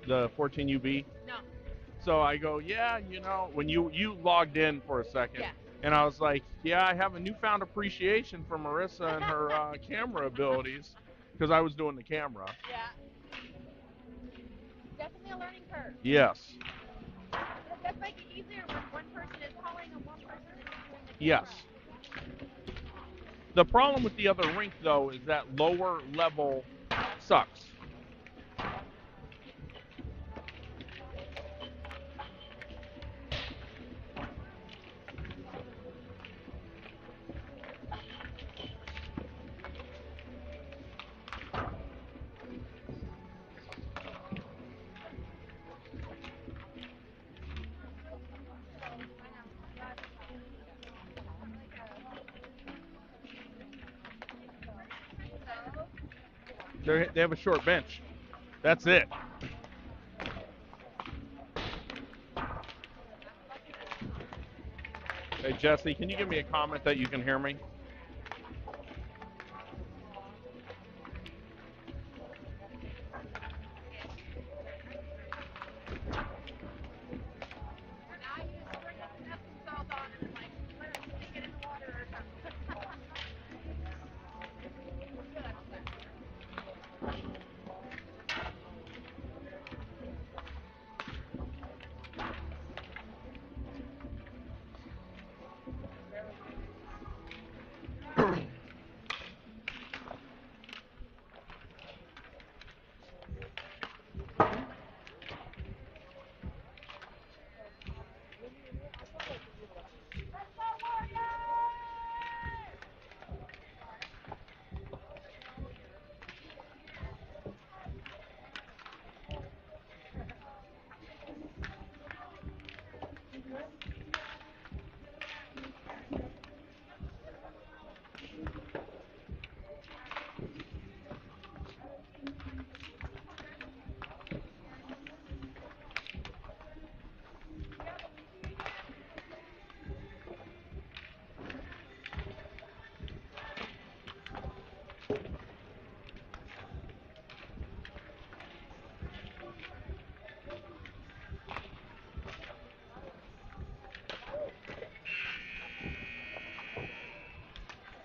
the 14UB? No. So I go, yeah, when you logged in for a second, Yeah. and I was like, yeah, I have a newfound appreciation for Marissa and her camera abilities because I was doing the camera. Yeah. Definitely a learning curve. Yes, But it does make it easier when one person is calling and one person is doing the camera. yes. The problem with the other rink though is that lower level sucks. They have a short bench. That's it. Hey Jesse, can you give me a comment that you can hear me? I use Epsom salt on and like let it stick it in the water or something.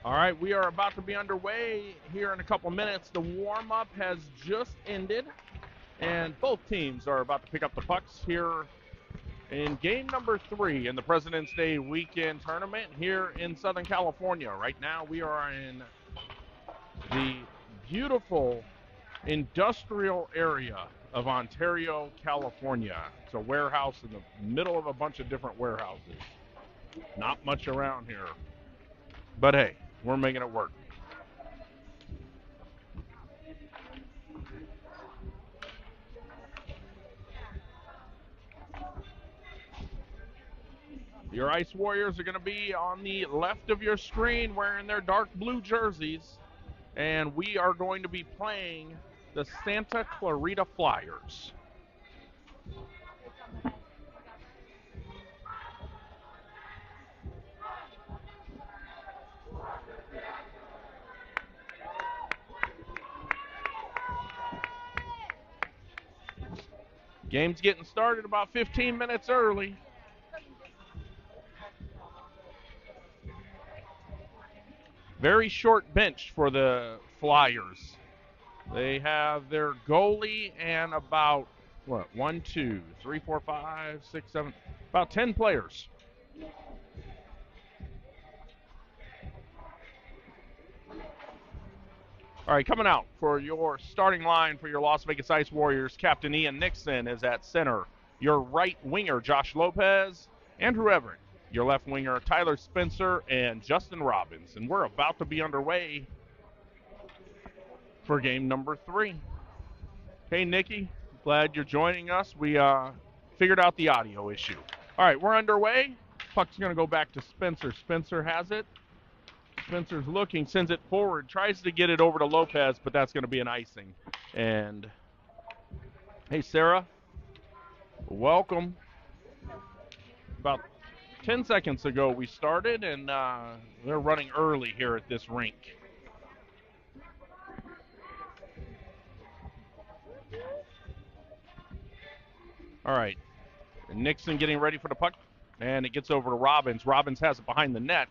All right, we are about to be underway here in a couple minutes. The warm up has just ended, and both teams are about to pick up the pucks here in game number 3 in the President's Day weekend tournament here in Southern California. Right now, we are in the beautiful industrial area of Ontario, California. It's a warehouse in the middle of a bunch of different warehouses. Not much around here. But hey, we're making it work. Your Ice Warriors are going to be on the left of your screen wearing their dark blue jerseys. And we are going to be playing the Santa Clarita Flyers. Game's getting started about 15 minutes early. Very short bench for the Flyers. They have their goalie and about, what, 1, 2, 3, 4, 5, 6, 7, about 10 players. All right, coming out for your starting line for your Las Vegas Ice Warriors, Captain Ian Nixon is at center. Your right winger, Josh Lopez, Andrew Everett. Your left winger, Tyler Spencer, and Justin Robbins. And we're about to be underway for game number 3. Hey, Nikki, glad you're joining us. We figured out the audio issue. All right, we're underway. Puck's going to go back to Spencer. Spencer has it. Spencer's looking, sends it forward, tries to get it over to Lopez, but that's going to be an icing. And hey, Sarah, welcome. About 10 seconds ago we started, and they're running early here at this rink. All right. Nixon getting ready for the puck, and it gets over to Robbins. Robbins has it behind the net.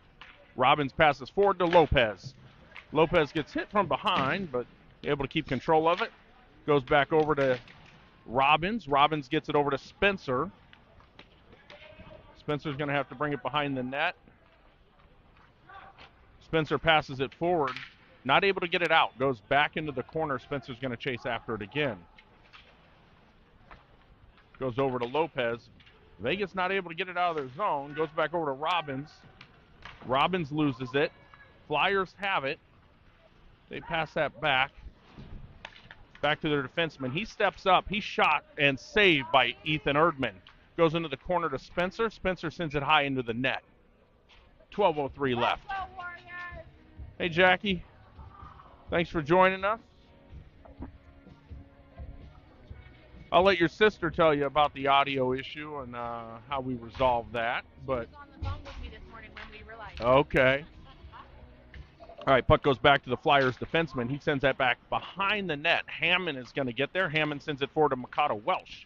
Robbins passes forward to Lopez. Lopez gets hit from behind, but able to keep control of it. Goes back over to Robbins. Robbins gets it over to Spencer. Spencer's going to have to bring it behind the net. Spencer passes it forward. Not able to get it out. Goes back into the corner. Spencer's going to chase after it again. Goes over to Lopez. Vegas not able to get it out of their zone. Goes back over to Robbins. Robbins loses it. Flyers have it. They pass that back. Back to their defenseman. He steps up. He's shot and saved by Ethan Erdman. Goes into the corner to Spencer. Spencer sends it high into the net. 12:03 left. Hey, Jackie. Thanks for joining us. I'll let your sister tell you about the audio issue and how we resolved that. But She was on the phone with me this morning when we realized. okay. All right, puck goes back to the Flyers defenseman. He sends that back behind the net. Hammond is going to get there. Hammond sends it forward to Mikado Welsh.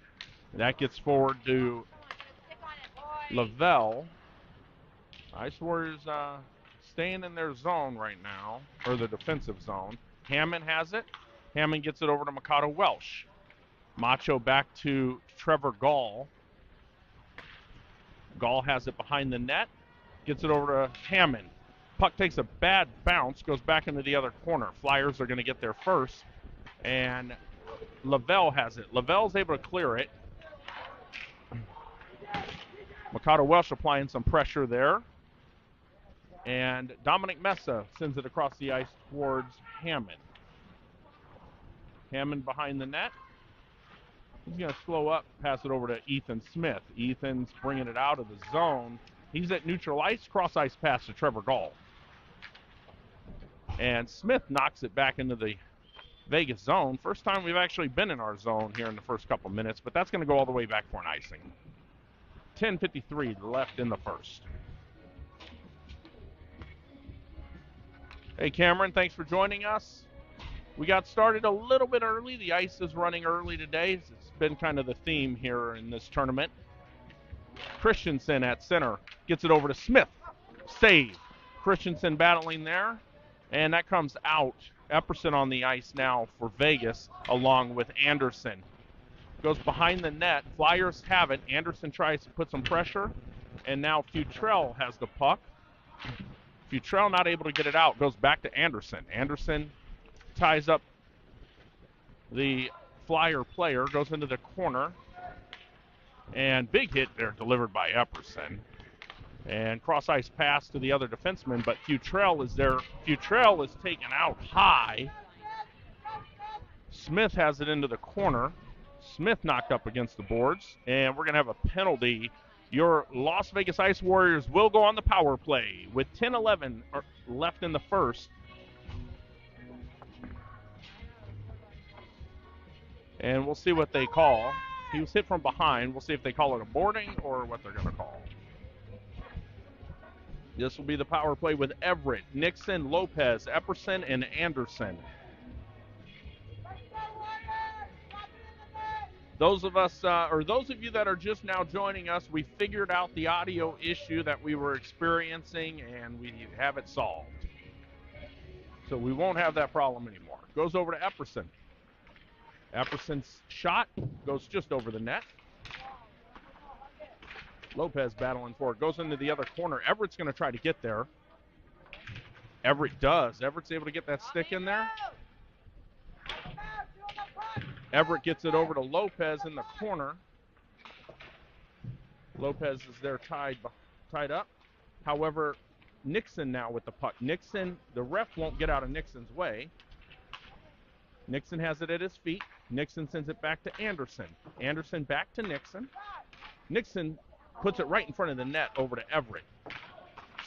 That gets forward to Stick on it, boy. Lavelle. Ice Warriors staying in their zone right now, or the defensive zone. Hammond has it. Hammond gets it over to Mikado Welsh. Macho back to Trevor Gall. Gall has it behind the net. Gets it over to Hammond. Puck takes a bad bounce, goes back into the other corner. Flyers are going to get there first. And Lavelle has it. Lavelle's able to clear it. Mikado Welsh applying some pressure there. And Dominic Mesa sends it across the ice towards Hammond. Hammond behind the net. He's going to slow up, pass it over to Ethan Smith. Ethan's bringing it out of the zone. He's at neutral ice, cross ice pass to Trevor Gall. And Smith knocks it back into the Vegas zone. First time we've actually been in our zone here in the first couple minutes, but that's going to go all the way back for an icing. 10:53 left in the first. Hey, Cameron, thanks for joining us. We got started a little bit early. The ice is running early today. It's been kind of the theme here in this tournament. Christensen at center gets it over to Smith. Save. Christensen battling there, and that comes out. Epperson on the ice now for Vegas, along with Anderson. Goes behind the net. Flyers have it. Anderson tries to put some pressure, and now Futrell has the puck. Futrell not able to get it out. Goes back to Anderson. Anderson ties up the Flyer player, goes into the corner, and big hit there delivered by Epperson. And cross-ice pass to the other defenseman, but Futrell is there. Futrell is taken out high. Smith has it into the corner. Smith knocked up against the boards, and we're going to have a penalty. Your Las Vegas Ice Warriors will go on the power play with 10:11 left in the first. And we'll see what they call. He was hit from behind. We'll see if they call it a boarding or what they're going to call. This will be the power play with Everett, Nixon, Lopez, Epperson, and Anderson. Those of us, or those of you that are just now joining us, we figured out the audio issue that we were experiencing, and we have it solved. So we won't have that problem anymore. Goes over to Epperson. Epperson's shot goes just over the net. Lopez battling for it. Goes into the other corner. Everett's going to try to get there. Everett does. Everett's able to get that stick in there. Everett gets it over to Lopez in the corner. Lopez is there tied up. However, Nixon now with the puck. Nixon, the ref won't get out of Nixon's way. Nixon has it at his feet. Nixon sends it back to Anderson. Anderson back to Nixon. Nixon puts it right in front of the net over to Everett.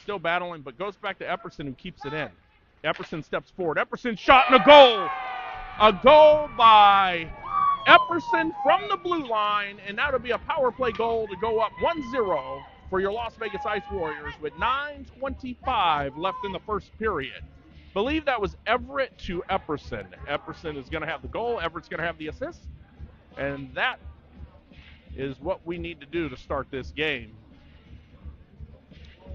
Still battling, but goes back to Epperson, who keeps it in. Epperson steps forward. Epperson shot and a goal! A goal by Epperson from the blue line, and that'll be a power play goal to go up 1-0 for your Las Vegas Ice Warriors with 9:25 left in the first period. Believe that was Everett to Epperson. Epperson is going to have the goal. Everett's going to have the assist. And that is what we need to do to start this game.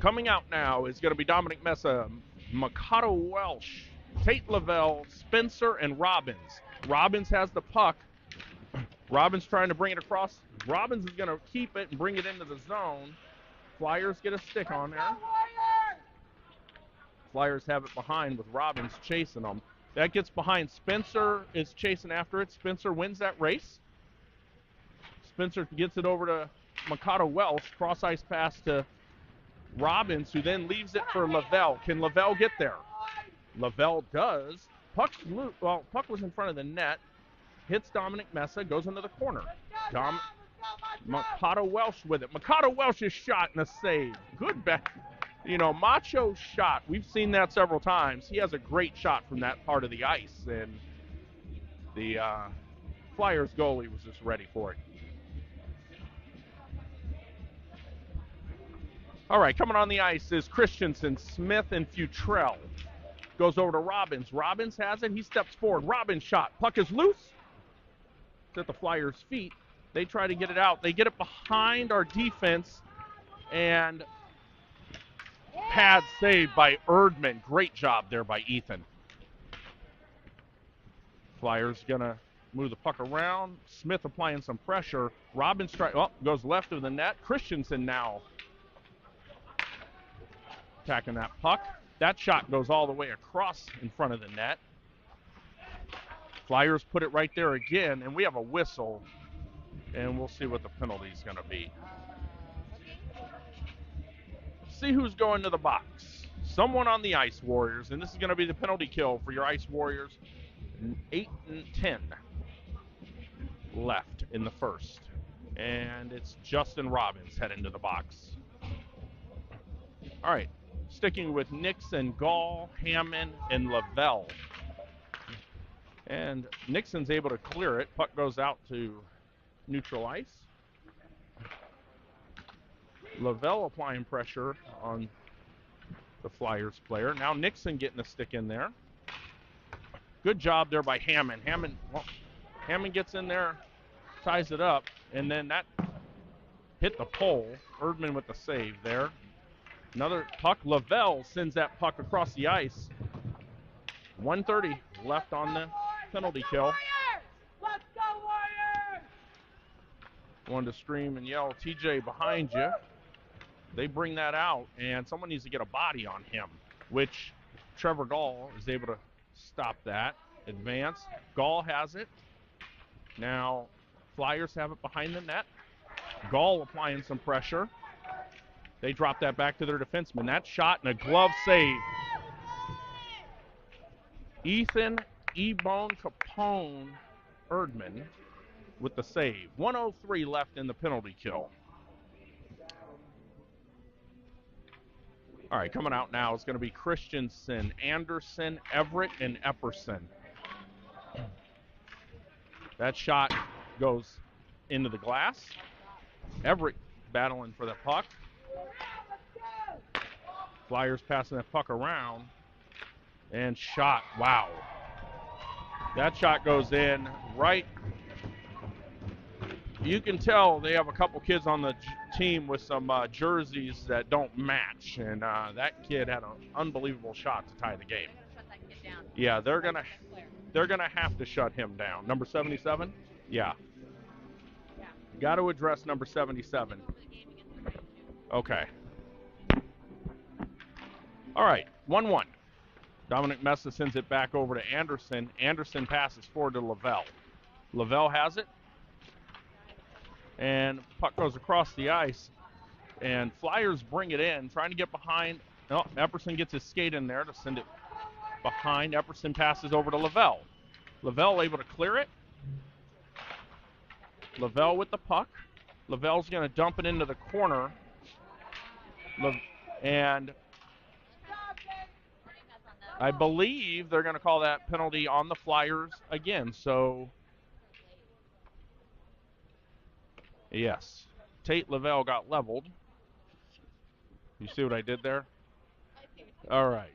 Coming out now is going to be Dominic Mesa, Mikado Welsh, Tate Lavelle, Spencer, and Robbins. Robbins has the puck. Robbins trying to bring it across. Robbins is going to keep it and bring it into the zone. Flyers get a stick on there. Flyers have it behind with Robbins chasing them. That gets behind. Spencer is chasing after it. Spencer wins that race. Spencer gets it over to Mikado Welsh. Cross-ice pass to Robbins, who then leaves it for Lavelle. Can Lavelle get there? Lavelle does. Puck was in front of the net. Hits Dominic Mesa, goes into the corner. Mikado Welsh with it. Mikado Welsh's shot and a save. Good back. Macho's shot. We've seen that several times. He has a great shot from that part of the ice, and the Flyers goalie was just ready for it. All right, coming on the ice is Christensen, Smith, and Futrell. Goes over to Robbins. Robbins has it. He steps forward. Robbins shot. Puck is loose. It's at the Flyers' feet. They try to get it out. They get it behind our defense, and pad saved by Erdman. Great job there by Ethan. Flyers going to move the puck around. Smith applying some pressure. Robbins goes left of the net. Christensen now attacking that puck. That shot goes all the way across in front of the net. Flyers put it right there again, and we have a whistle, and we'll see what the penalty is going to be. See who's going to the box. Someone on the Ice Warriors, and this is going to be the penalty kill for your Ice Warriors. 8 and 10 left in the first, and it's Justin Robbins heading to the box. All right. Sticking with Nixon, Gall, Hammond, and Lavelle. And Nixon's able to clear it. Puck goes out to neutral ice. Lavelle applying pressure on the Flyers player. Now Nixon getting a stick in there. Good job there by Hammond. Hammond gets in there, ties it up, and then that hit the pole. Erdman with the save there. Another puck. Lavelle sends that puck across the ice. 1:30 left on the penalty kill. Wanted to scream and yell, TJ behind you. They bring that out, and someone needs to get a body on him, which Trevor Gall is able to stop that. Advance. Gall has it. Now Flyers have it behind the net. Gall applying some pressure. They drop that back to their defenseman. That shot and a glove save. Ethan E-Bone Capone Erdman with the save. 1:03 left in the penalty kill. All right, coming out now is going to be Christensen, Anderson, Everett, and Epperson. That shot goes into the glass. Everett battling for the puck. Flyers passing that puck around. And shot. Wow. That shot goes in right. You can tell they have a couple kids on the team with some jerseys that don't match. And that kid had an unbelievable shot to tie the game. Yeah, they're gonna have to shut him down. Number 77? Yeah. Got to address number 77. Okay. All right, 1-1. Dominic Mesa sends it back over to Anderson. Anderson passes forward to Lavelle. Lavelle has it. And puck goes across the ice. And Flyers bring it in, trying to get behind. Oh, Epperson gets his skate in there to send it behind. Epperson passes over to Lavelle. Lavelle able to clear it. Lavelle with the puck. Lavelle's going to dump it into the corner. And I believe they're going to call that penalty on the Flyers again. So, yes. Tate Lavelle got leveled. You see what I did there? All right.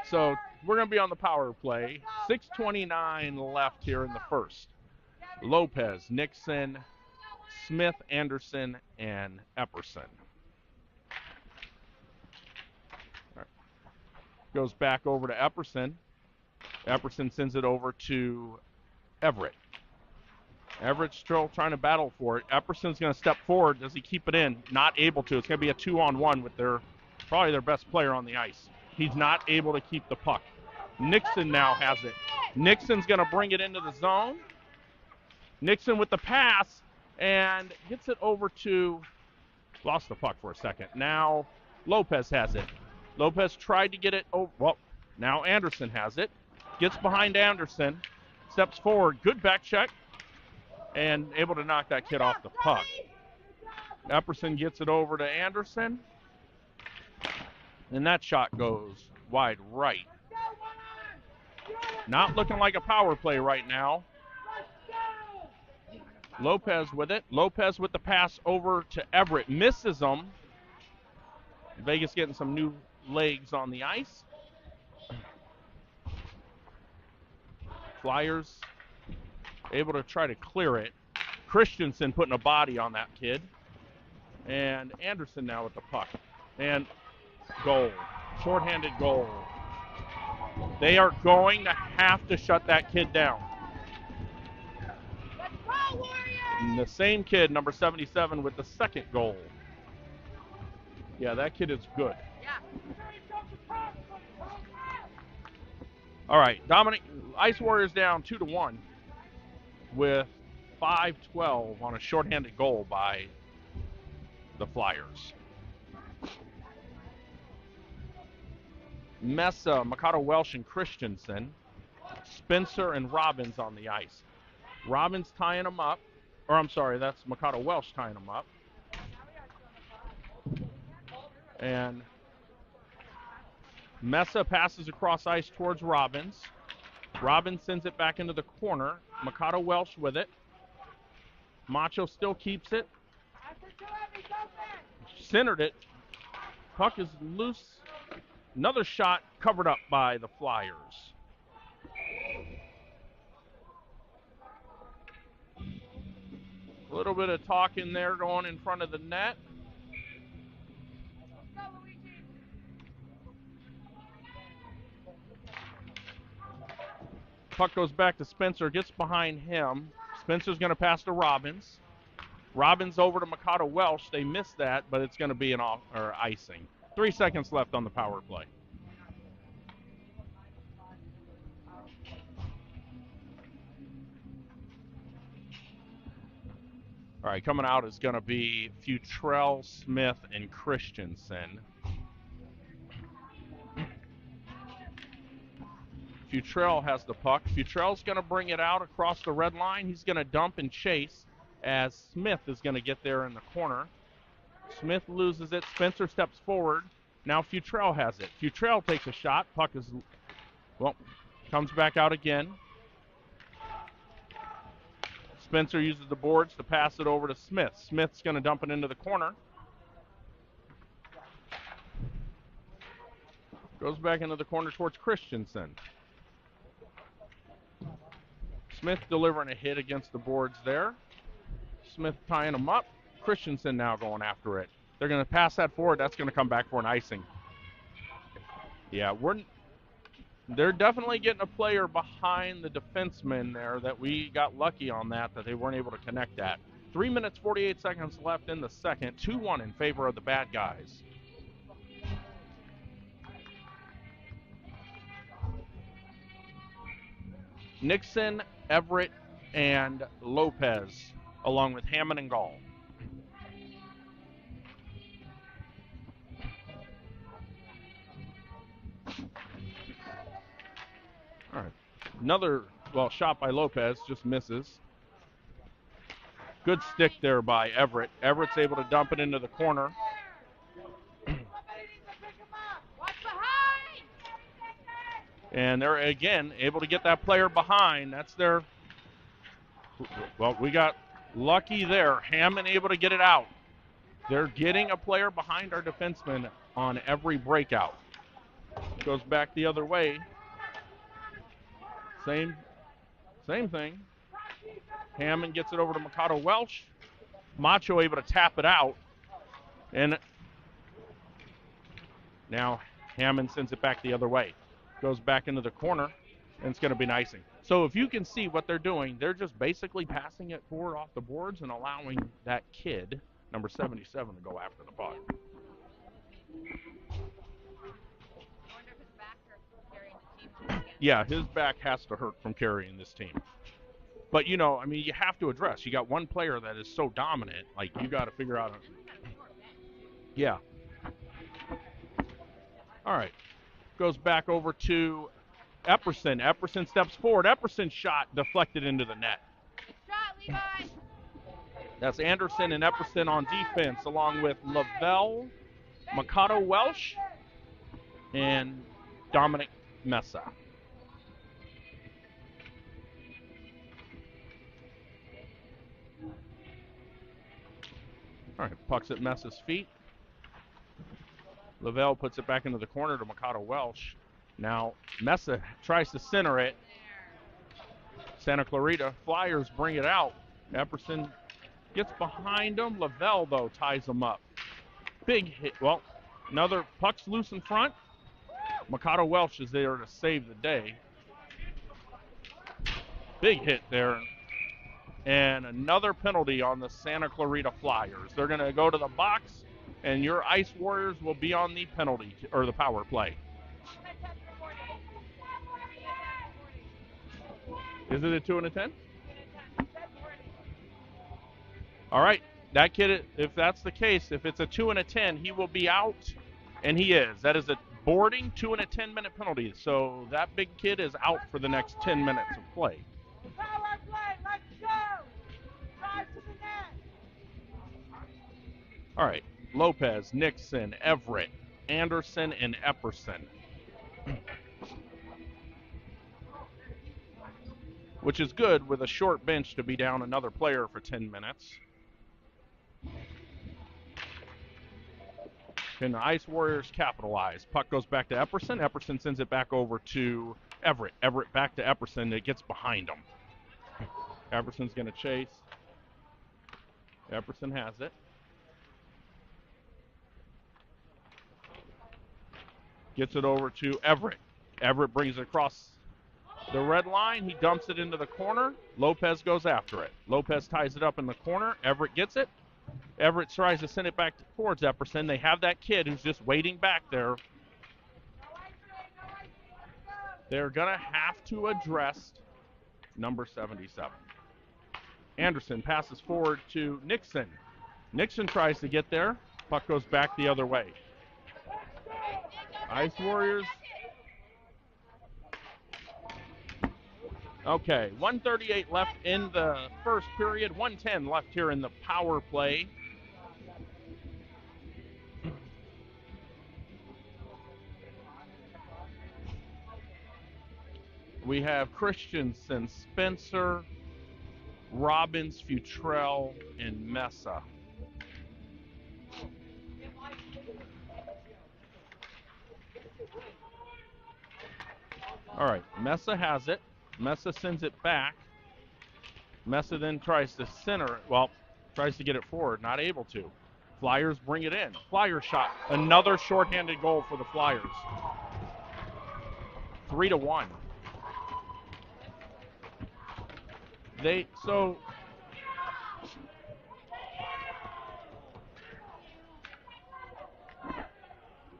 So, we're going to be on the power play. 6:29 left here in the first. Lopez, Nixon, Smith, Anderson, and Epperson. Right. Goes back over to Epperson. Epperson sends it over to Everett. Everett's still trying to battle for it. Epperson's going to step forward. Does he keep it in? Not able to. It's going to be a 2-on-1 with probably their best player on the ice. He's not able to keep the puck. Nixon now has it. Nixon's going to bring it into the zone. Nixon with the pass and gets it over to, lost the puck for a second. Now Lopez has it. Lopez tried to get it over. Well, now Anderson has it. Gets behind Anderson. Steps forward. Good back check. And able to knock that kid off the puck. Epperson gets it over to Anderson. And that shot goes wide right. Not looking like a power play right now. Lopez with it. Lopez with the pass over to Everett. Misses him. Vegas getting some new legs on the ice. Flyers able to try to clear it. Christensen putting a body on that kid. And Anderson now with the puck. And goal. Shorthanded goal. They are going to have to shut that kid down. Let's go, Warriors! And the same kid, number 77, with the second goal. Yeah, that kid is good. Yeah. All right, Dominic, Ice Warriors down 2-1 with 5:12 on a shorthanded goal by the Flyers. Mesa, Mikado Welsh, and Christensen. Spencer and Robbins on the ice. Robbins tying them up. Or I'm sorry, that's Mikado Welsh tying them up. And Mesa passes across ice towards Robbins. Robbins sends it back into the corner. Mikado Welsh with it. Macho still keeps it. Centered it. Puck is loose. Another shot covered up by the Flyers. A little bit of talking there going in front of the net. Puck goes back to Spencer, gets behind him. Spencer's going to pass to Robbins. Robbins over to Mikado Welsh. They missed that, but it's going to be an icing. 3 seconds left on the power play. All right, coming out is going to be Futrell, Smith, and Christensen. Futrell has the puck. Futrell's going to bring it out across the red line. He's going to dump and chase as Smith is going to get there in the corner. Smith loses it. Spencer steps forward. Now Futrell has it. Futrell takes a shot. Puck is, well, comes back out again. Spencer uses the boards to pass it over to Smith. Smith's going to dump it into the corner. Goes back into the corner towards Christensen. Smith delivering a hit against the boards there. Smith tying them up. Christensen now going after it. They're going to pass that forward. That's going to come back for an icing. Yeah, they're definitely getting a player behind the defenseman there that we got lucky on that they weren't able to connect that. 3 minutes, 48 seconds left in the second. 2-1 in favor of the bad guys. Nixon, Everett, and Lopez, along with Hammond and Gall. All right. Another, shot by Lopez, just misses. Good stick there by Everett. Everett's able to dump it into the corner. And they're, again, able to get that player behind. That's their, we got lucky there. Hammond able to get it out. They're getting a player behind our defenseman on every breakout. Goes back the other way. Same thing. Hammond gets it over to Mikado Welsh. Macho able to tap it out. And now Hammond sends it back the other way. Goes back into the corner, and it's going to be an icing. So if you can see what they're doing, they're just basically passing it forward off the boards and allowing that kid, number 77, to go after the puck. Yeah, his back has to hurt from carrying this team. But, you know, I mean, you have to address. You got one player that is so dominant, like, you got to figure out. Yeah. All right. Goes back over to Epperson. Epperson steps forward. Epperson's shot deflected into the net. Shot, Levi. That's Anderson and Epperson on defense, along with Lavelle, Mikado Welsh, and Dominic Mesa. All right, puck's at Mesa's feet. Lavelle puts it back into the corner to Mikado Welsh. Now Mesa tries to center it. Santa Clarita Flyers bring it out. Epperson gets behind him. Lavelle, though, ties him up. Big hit. Well, another puck's loose in front. Mikado Welsh is there to save the day. Big hit there. And another penalty on the Santa Clarita Flyers. They're going to go to the box, and your Ice Warriors will be on the penalty, or the power play. Is it a 2 and a 10? All right. That kid, if that's the case, if it's a 2 and a 10, he will be out, and he is. That is a boarding 2 and a 10-minute penalty. So that big kid is out for the next 10 minutes of play. Power play, let's go! Drive to the net! All right. Lopez, Nixon, Everett, Anderson, and Epperson. Which is good with a short bench to be down another player for 10 minutes. Can the Ice Warriors capitalize? Puck goes back to Epperson. Epperson sends it back over to Everett. Everett back to Epperson. It gets behind him. Epperson's going to chase. Epperson has it. Gets it over to Everett. Everett brings it across the red line. He dumps it into the corner. Lopez goes after it. Lopez ties it up in the corner. Everett gets it. Everett tries to send it back towards Epperson. They have that kid who's just waiting back there. They're going to have to address number 77. Anderson passes forward to Nixon. Nixon tries to get there. Puck goes back the other way. Ice Warriors. Okay, 1:38 left in the first period. 1:10 left here in the power play. We have Christensen, Spencer, Robbins, Futrell, and Mesa. All right, Mesa has it. Mesa sends it back. Mesa then tries to center it. Well, tries to get it forward. Not able to. Flyers bring it in. Flyer shot. Another shorthanded goal for the Flyers. 3-1.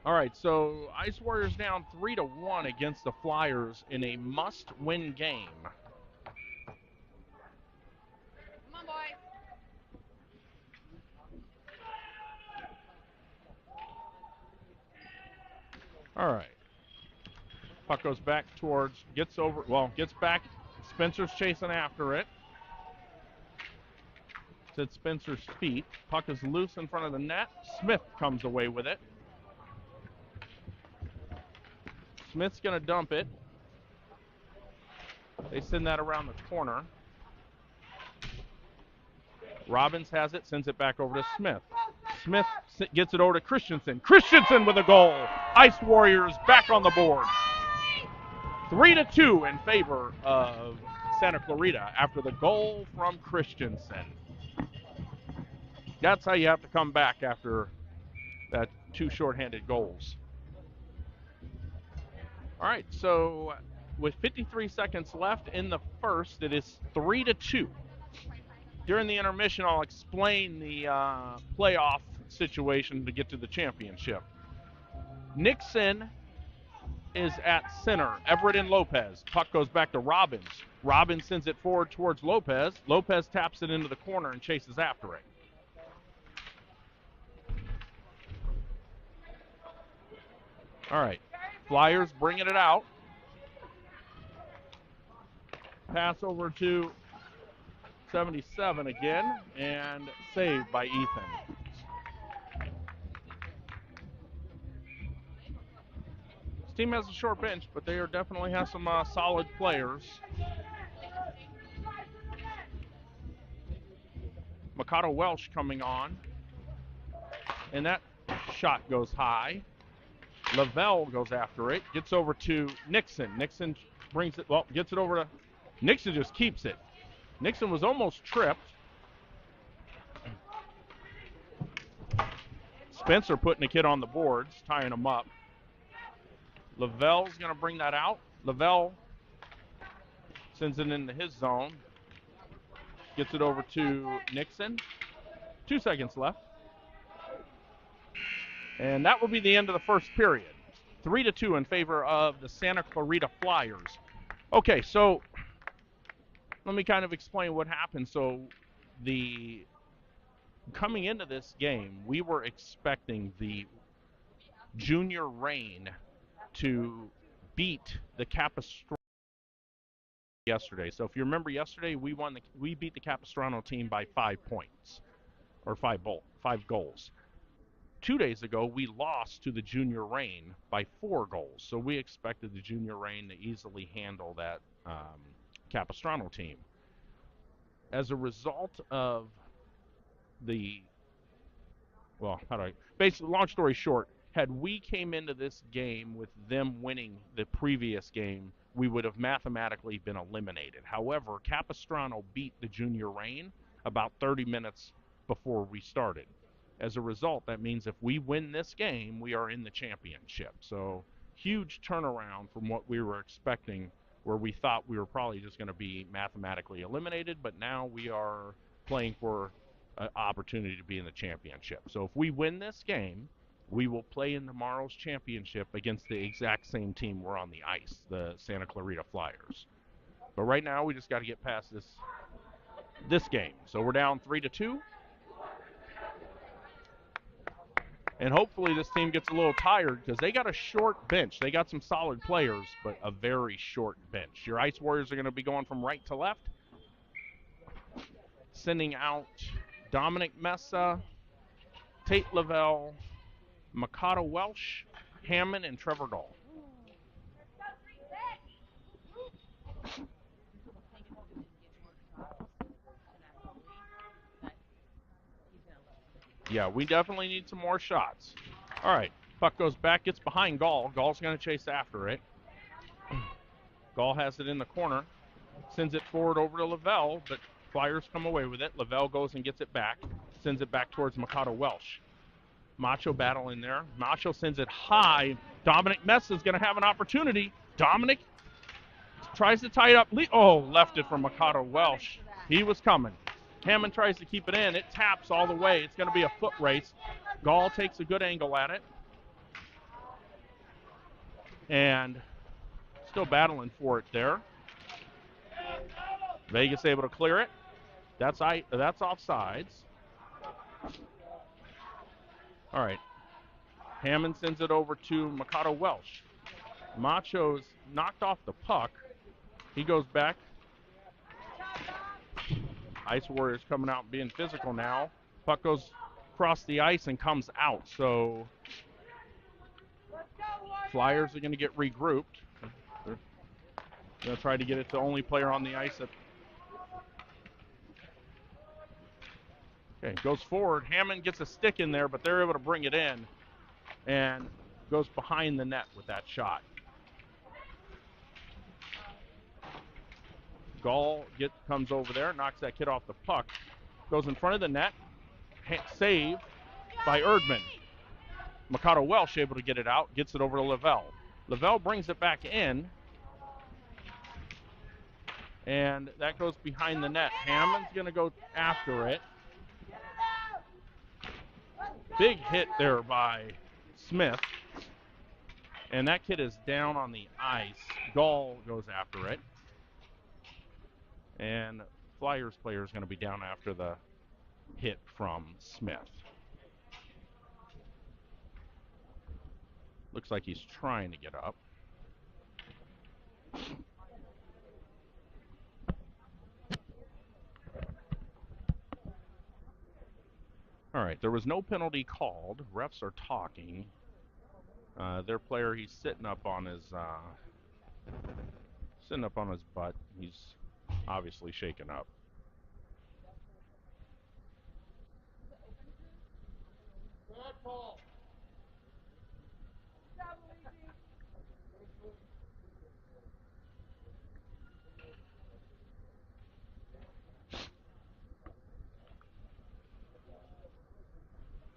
All right, so Ice Warriors down 3-1 against the Flyers in a must-win game. Come on, boys. All right. Puck goes back gets back. Spencer's chasing after it. It's at Spencer's feet. Puck is loose in front of the net. Smith comes away with it. Smith's going to dump it. They send that around the corner. Robbins has it, sends it back over to Smith. Smith gets it over to Christensen. Christensen with a goal. Ice Warriors back on the board. 3-2 in favor of Santa Clarita after the goal from Christensen. That's how you have to come back after that 2 shorthanded goals. All right, so with 53 seconds left in the first, it is 3-2. During the intermission, I'll explain the playoff situation to get to the championship. Nixon is at center. Everett and Lopez. Puck goes back to Robbins. Robbins sends it forward towards Lopez. Lopez taps it into the corner and chases after it. All right. Flyers bringing it out. Pass over to 77 again, and saved by Ethan. This team has a short bench, but they definitely have some solid players. Mikado Welsh coming on, and that shot goes high. Lavelle goes after it, gets over to Nixon. Nixon brings it, well, gets it over to, Nixon just keeps it. Nixon was almost tripped. Spencer putting a kid on the boards, tying him up. Lavelle's going to bring that out. Lavelle sends it into his zone. Gets it over to Nixon. 2 seconds left. And that will be the end of the first period. 3-2 in favor of the Santa Clarita Flyers. Okay, so let me kind of explain what happened. So coming into this game, we were expecting the Junior Reign to beat the Capistrano yesterday. So if you remember yesterday, we beat the Capistrano team by 5 points, or 5 goals. 2 days ago, we lost to the Junior Reign by 4 goals. So we expected the Junior Reign to easily handle that Capistrano team. As a result of basically, long story short, had we came into this game with them winning the previous game, we would have mathematically been eliminated. However, Capistrano beat the Junior Reign about 30 minutes before we started. As a result, that means if we win this game, we are in the championship. So huge turnaround from what we were expecting, where we thought we were probably just going to be mathematically eliminated, but now we are playing for an opportunity to be in the championship. So if we win this game, we will play in tomorrow's championship against the exact same team we're on the ice, the Santa Clarita Flyers. But right now, we just got to get past this game. So we're down 3-2. And hopefully this team gets a little tired because they got a short bench. They got some solid players, but a very short bench. Your Ice Warriors are going to be going from right to left. Sending out Dominic Mesa, Tate Lavelle, Mikado Welsh, Hammond, and Trevor Dahl. Yeah, we definitely need some more shots. All right, puck goes back, gets behind Gall. Gall's going to chase after it. Gall has it in the corner, sends it forward over to Lavelle, but Flyers come away with it. Lavelle goes and gets it back, sends it back towards Mikado Welsh. Macho battle in there. Macho sends it high. Dominic Mesa is going to have an opportunity. Dominic tries to tie it up. Left it from Mikado Welsh. He was coming. Hammond tries to keep it in. It taps all the way. It's going to be a foot race. Gall takes a good angle at it. And still battling for it there. Vegas able to clear it. That's offsides. All right. Hammond sends it over to Mikado Welsh. Macho's knocked off the puck. He goes back. Ice Warriors coming out and being physical now. Puck goes across the ice and comes out. So Flyers are going to get regrouped. They're going to try to get it to the only player on the ice. Okay, goes forward. Hammond gets a stick in there, but they're able to bring it in and goes behind the net with that shot. Gall comes over there, knocks that kid off the puck, goes in front of the net, save by Erdman. Mikado Welsh able to get it out, gets it over to Lavelle. Lavelle brings it back in, and that goes behind the net. Hammond's going to go after it. Big hit there by Smith, and that kid is down on the ice. Gall goes after it, and Flyers player is going to be down after the hit from Smith. Looks like he's trying to get up. All right, there was no penalty called. Refs are talking. Their player, he's sitting up on his butt. He's obviously shaken up. Bad call.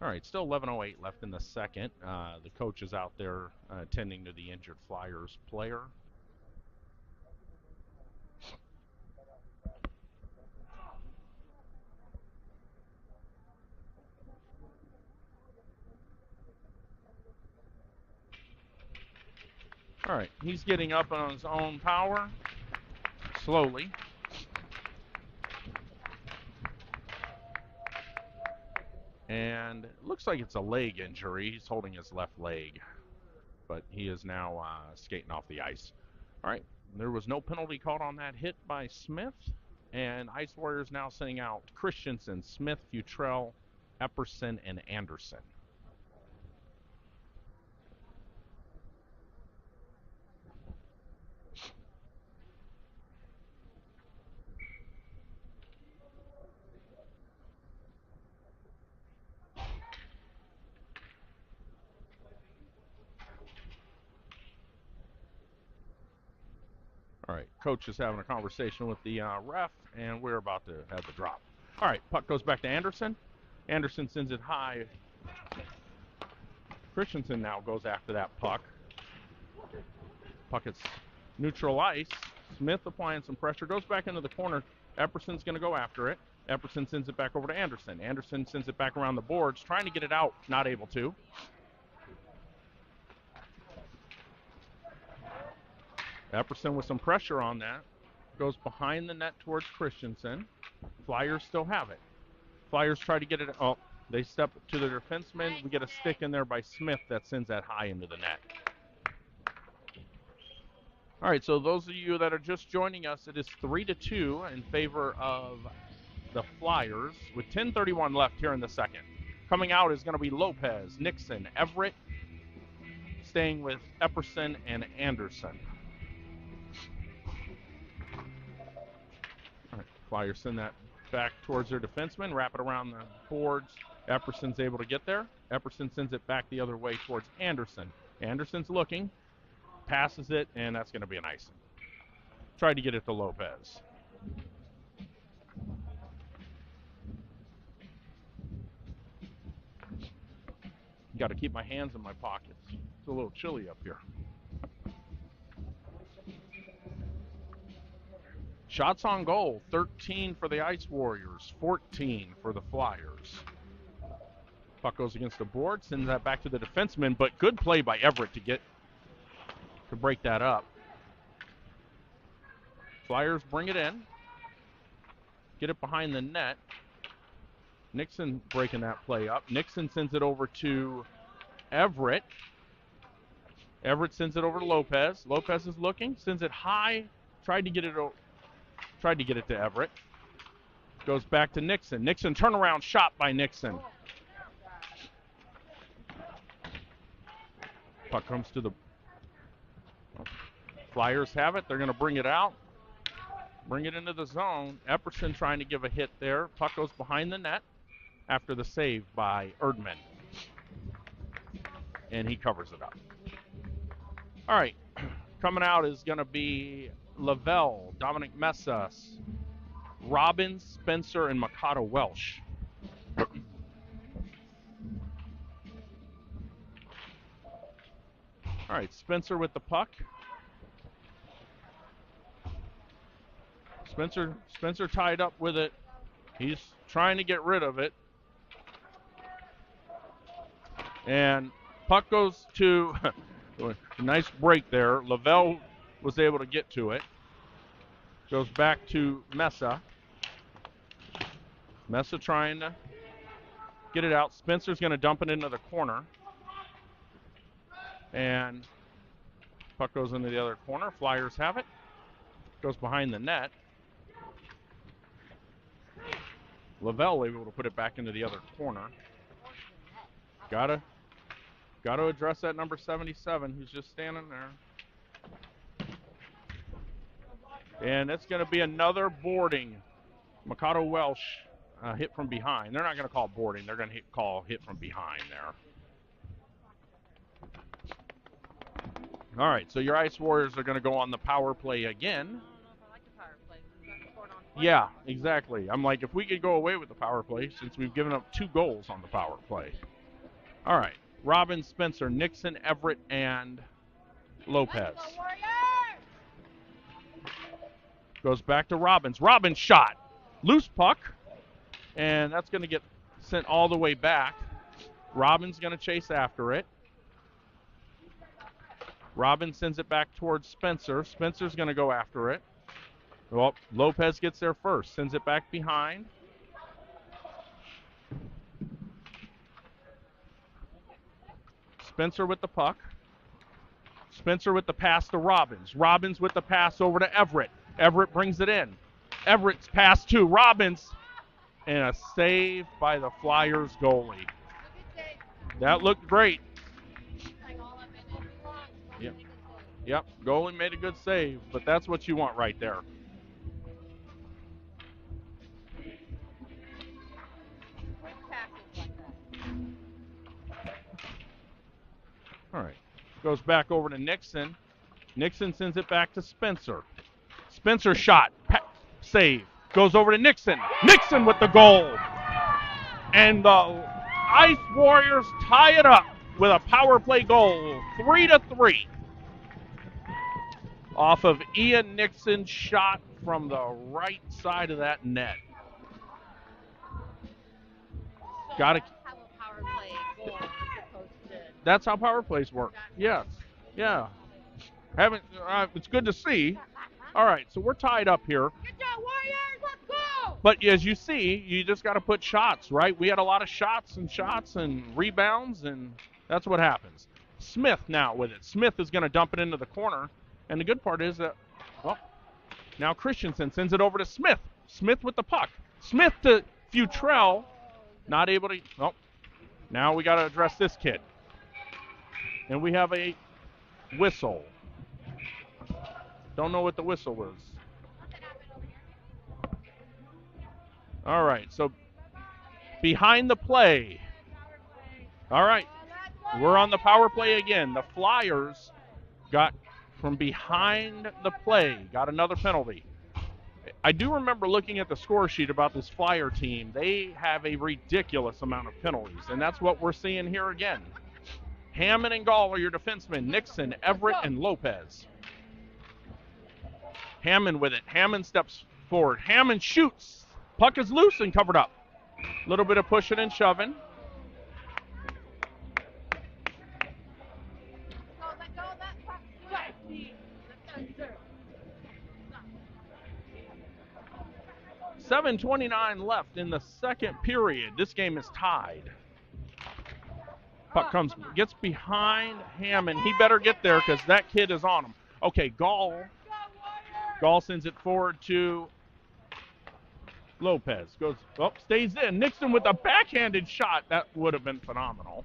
All right, still 11:08 left in the second. The coach is out there attending to the injured Flyers player. All right, he's getting up on his own power, slowly. And it looks like it's a leg injury. He's holding his left leg, but he is now skating off the ice. All right, there was no penalty called on that hit by Smith, and Ice Warriors now sending out Christensen, Smith, Futrell, Epperson, and Anderson. All right, coach is having a conversation with the ref, and we're about to have the drop. All right, puck goes back to Anderson. Anderson sends it high. Christensen now goes after that puck. Puck is neutral ice. Smith applying some pressure, goes back into the corner. Epperson's going to go after it. Epperson sends it back over to Anderson. Anderson sends it back around the boards, trying to get it out, not able to. Epperson with some pressure on that. Goes behind the net towards Christensen. Flyers still have it. Flyers try to get it. Oh, they step to the defenseman. We get a stick in there by Smith that sends that high into the net. All right, so those of you that are just joining us, it is 3-2 in favor of the Flyers with 10:31 left here in the second. Coming out is going to be Lopez, Nixon, Everett, staying with Epperson and Anderson. All right, Flyers send that back towards their defenseman, wrap it around the boards. Epperson's able to get there. Epperson sends it back the other way towards Anderson. Anderson's looking, passes it, and that's going to be an icing. Tried to get it to Lopez. Got to keep my hands in my pockets. It's a little chilly up here. Shots on goal, 13 for the Ice Warriors, 14 for the Flyers. Puck goes against the board, sends that back to the defenseman, but good play by Everett to break that up. Flyers bring it in, get it behind the net. Nixon breaking that play up. Nixon sends it over to Everett. Everett sends it over to Lopez. Lopez is looking, sends it high, tried to get it to Everett. Goes back to Nixon. Nixon turnaround shot by Nixon. Puck comes to the Flyers have it. They're going to bring it out. Bring it into the zone. Epperson trying to give a hit there. Puck goes behind the net after the save by Erdman. And he covers it up. All right. Coming out is going to be Lavelle, Dominic Messas, Robbins, Spencer, and Mikado Welsh. right, Spencer with the puck. Spencer tied up with it. He's trying to get rid of it. And puck goes to, a nice break there. Lavelle was able to get to it. Goes back to Mesa. Mesa trying to get it out. Spencer's going to dump it into the corner. And puck goes into the other corner. Flyers have it. Goes behind the net. Lavelle able to put it back into the other corner. Gotta address that number 77 who's just standing there. And it's going to be another boarding. Mikado Welsh hit from behind. They're not going to call boarding. They're going to call hit from behind there. All right, so your Ice Warriors are going to go on the power play again. Yeah, exactly. I'm like, if we could go away with the power play, since we've given up 2 goals on the power play. All right, Robbins, Spencer, Nixon, Everett, and Lopez. Goes back to Robbins. Robbins shot. Loose puck, and that's going to get sent all the way back. Robbins going to chase after it. Robbins sends it back towards Spencer. Spencer's going to go after it. Well, Lopez gets there first, sends it back behind. Spencer with the puck. Spencer with the pass to Robbins. Robbins with the pass over to Everett. Everett brings it in. Everett's pass to Robbins. And a save by the Flyers goalie. That looked great. Yep, goalie made a good save, but that's what you want right there. All right, goes back over to Nixon. Nixon sends it back to Spencer. Spencer shot, save, goes over to Nixon. Nixon with the goal. And the Ice Warriors tie it up with a power play goal, 3-3. Off of Ian Nixon's shot from the right side of that net. Got to. That's how power plays work. Yes. Yeah. It's good to see. All right, so we're tied up here. Good job, Warriors. Let's go. But as you see, you just got to put shots, right? We had a lot of shots and rebounds, and that's what happens. Smith now with it. Smith is going to dump it into the corner. And the good part is that, well, now Christensen sends it over to Smith. Smith with the puck. Smith to Futrell. Not able to, oh. Now we got to address this kid. And we have a whistle. Don't know what the whistle was. All right, so behind the play. All right, we're on the power play again. The Flyers got from behind the play, got another penalty. I do remember looking at the score sheet about this Flyer team. They have a ridiculous amount of penalties, and that's what we're seeing here again. Hammond and Gall are your defensemen. Nixon, Everett, and Lopez. Hammond with it. Hammond steps forward. Hammond shoots. Puck is loose and covered up. A little bit of pushing and shoving. 7:29 left in the second period. This game is tied. Puck gets behind Hammond. He better get there because that kid is on him. Okay, Gall sends it forward to Lopez. Stays in. Nixon with a backhanded shot. That would have been phenomenal.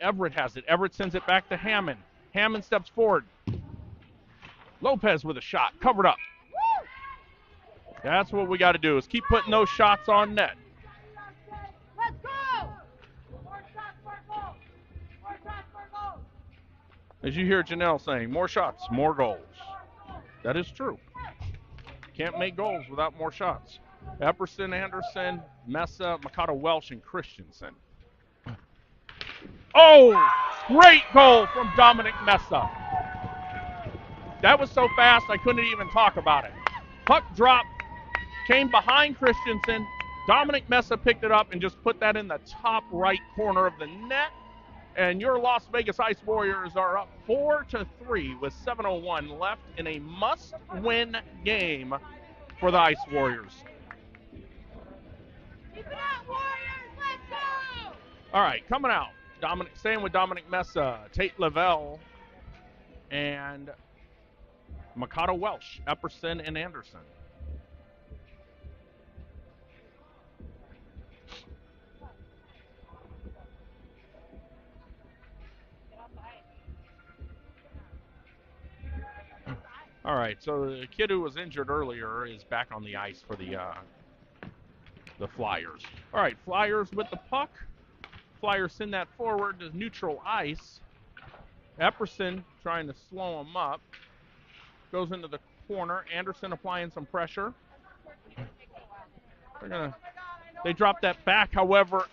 Everett has it. Everett sends it back to Hammond. Hammond steps forward. Lopez with a shot. Covered up. That's what we got to do is keep putting those shots on net. Let's go! More shots, more goals. More shots, more goals. As you hear Janelle saying, more shots, more goals. That is true. Can't make goals without more shots. Epperson, Anderson, Mesa, Mikado Welsh, and Christensen. Oh, great goal from Dominic Mesa. That was so fast I couldn't even talk about it. Puck drop, came behind Christensen. Dominic Mesa picked it up and just put that in the top right corner of the net. And your Las Vegas Ice Warriors are up 4-3 with 7:01 left in a must-win game for the Ice Warriors. Keep it up, Warriors! Let's go! All right, coming out. Staying with Dominic Mesa, Tate Lavelle, and Mikado Welsh, Epperson, and Anderson. All right, so the kid who was injured earlier is back on the ice for the Flyers. All right, Flyers with the puck. Flyers send that forward to neutral ice. Epperson trying to slow him up. Goes into the corner. Anderson applying some pressure. They drop that back. However,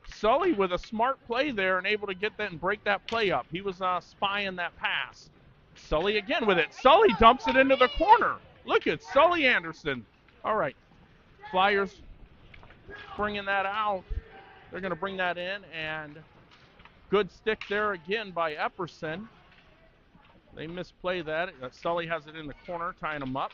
Sully with a smart play there and able to get that and break that play up. He was spying that pass. Sully again with it. Sully dumps it into the corner. Look at Sully Anderson. All right. Flyers bringing that out. They're going to bring that in, and good stick there again by Epperson. They misplay that. Sully has it in the corner, tying him up.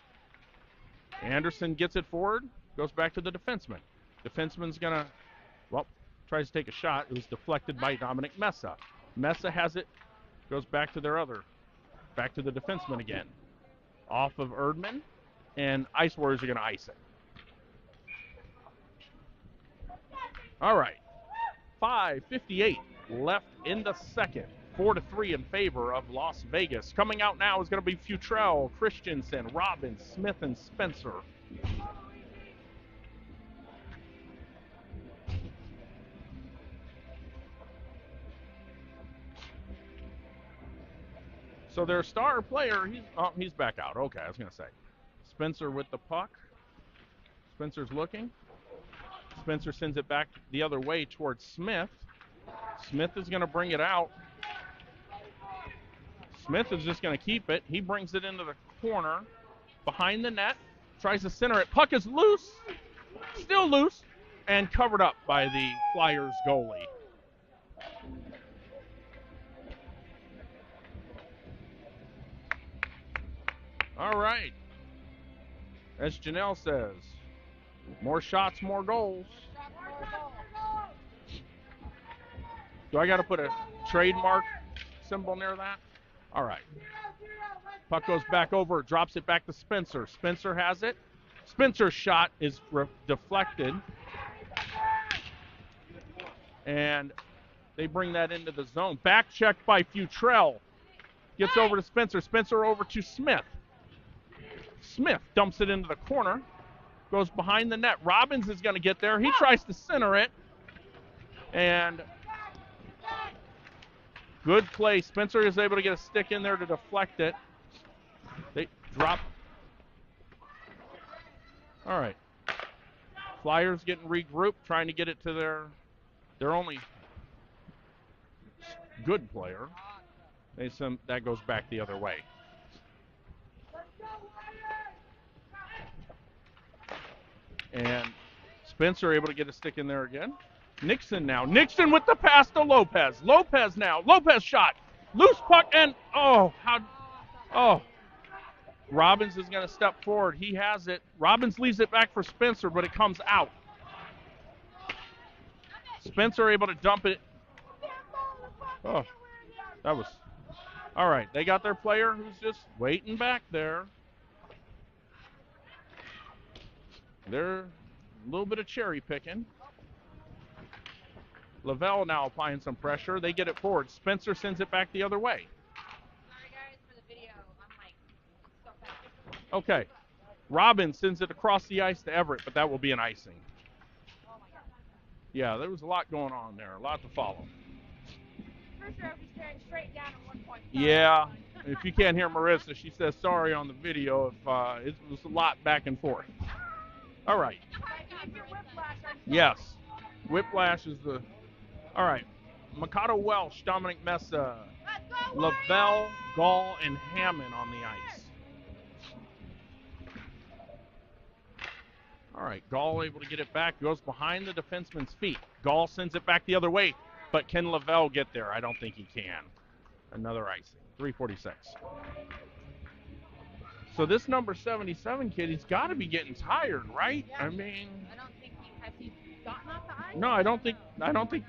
Anderson gets it forward, goes back to the defenseman. Defenseman's going to, tries to take a shot. It was deflected by Dominic Mesa. Mesa has it, goes back to back to the defenseman again. Off of Erdman, and Ice Warriors are going to ice it. All right, 5:58 left in the second. 4-3 in favor of Las Vegas. Coming out now is going to be Futrell, Christensen, Robbins, Smith, and Spencer. So their star player, he's back out. Okay, I was going to say. Spencer with the puck. Spencer's looking. Spencer sends it back the other way towards Smith. Smith is going to bring it out. Smith is just going to keep it. He brings it into the corner behind the net. Tries to center it. Puck is loose. Still loose. And covered up by the Flyers goalie. All right. As Janelle says, more shots, more goals. Do I got to put a trademark symbol near that? All right. Puck goes back over, drops it back to Spencer. Spencer has it. Spencer's shot is deflected. And they bring that into the zone. Back check by Futrell. Gets over to Spencer. Spencer over to Smith. Smith dumps it into the corner. Goes behind the net. Robbins is going to get there. He tries to center it. And good play. Spencer is able to get a stick in there to deflect it. They drop. All right. Flyers getting regrouped, trying to get it to their only good player. That goes back the other way. And Spencer able to get a stick in there again. Nixon now. Nixon with the pass to Lopez. Lopez now. Lopez shot. Loose puck and Robbins is going to step forward. He has it. Robbins leaves it back for Spencer, but it comes out. Spencer able to dump it. Oh, that was... All right, they got their player who's just waiting back there. They're a little bit of cherry picking. Lavelle now applying some pressure. They get it forward. Spencer sends it back the other way. Sorry, guys, for the video. I'm like so fast. Okay. Robbins sends it across the ice to Everett, but that will be an icing. Oh my God. Yeah, there was a lot going on there. A lot to follow. For sure, I'll be staring straight down at one point. Yeah. If you can't hear Marissa, she says sorry on the video if it was a lot back and forth. All right. Yes. Whiplash is the... All right. Mikado Welsh, Dominic Mesa, Let's go, Lavelle, Gall, and Hammond on the ice. All right, Gall able to get it back, goes behind the defenseman's feet. Gall sends it back the other way, but can Lavelle get there? I don't think he can. Another icing, 3:46. So this number 77 kid, he's got to be getting tired, right? Yeah. I mean, I don't think has he gotten off the ice? no, I don't think, Like 20 seconds?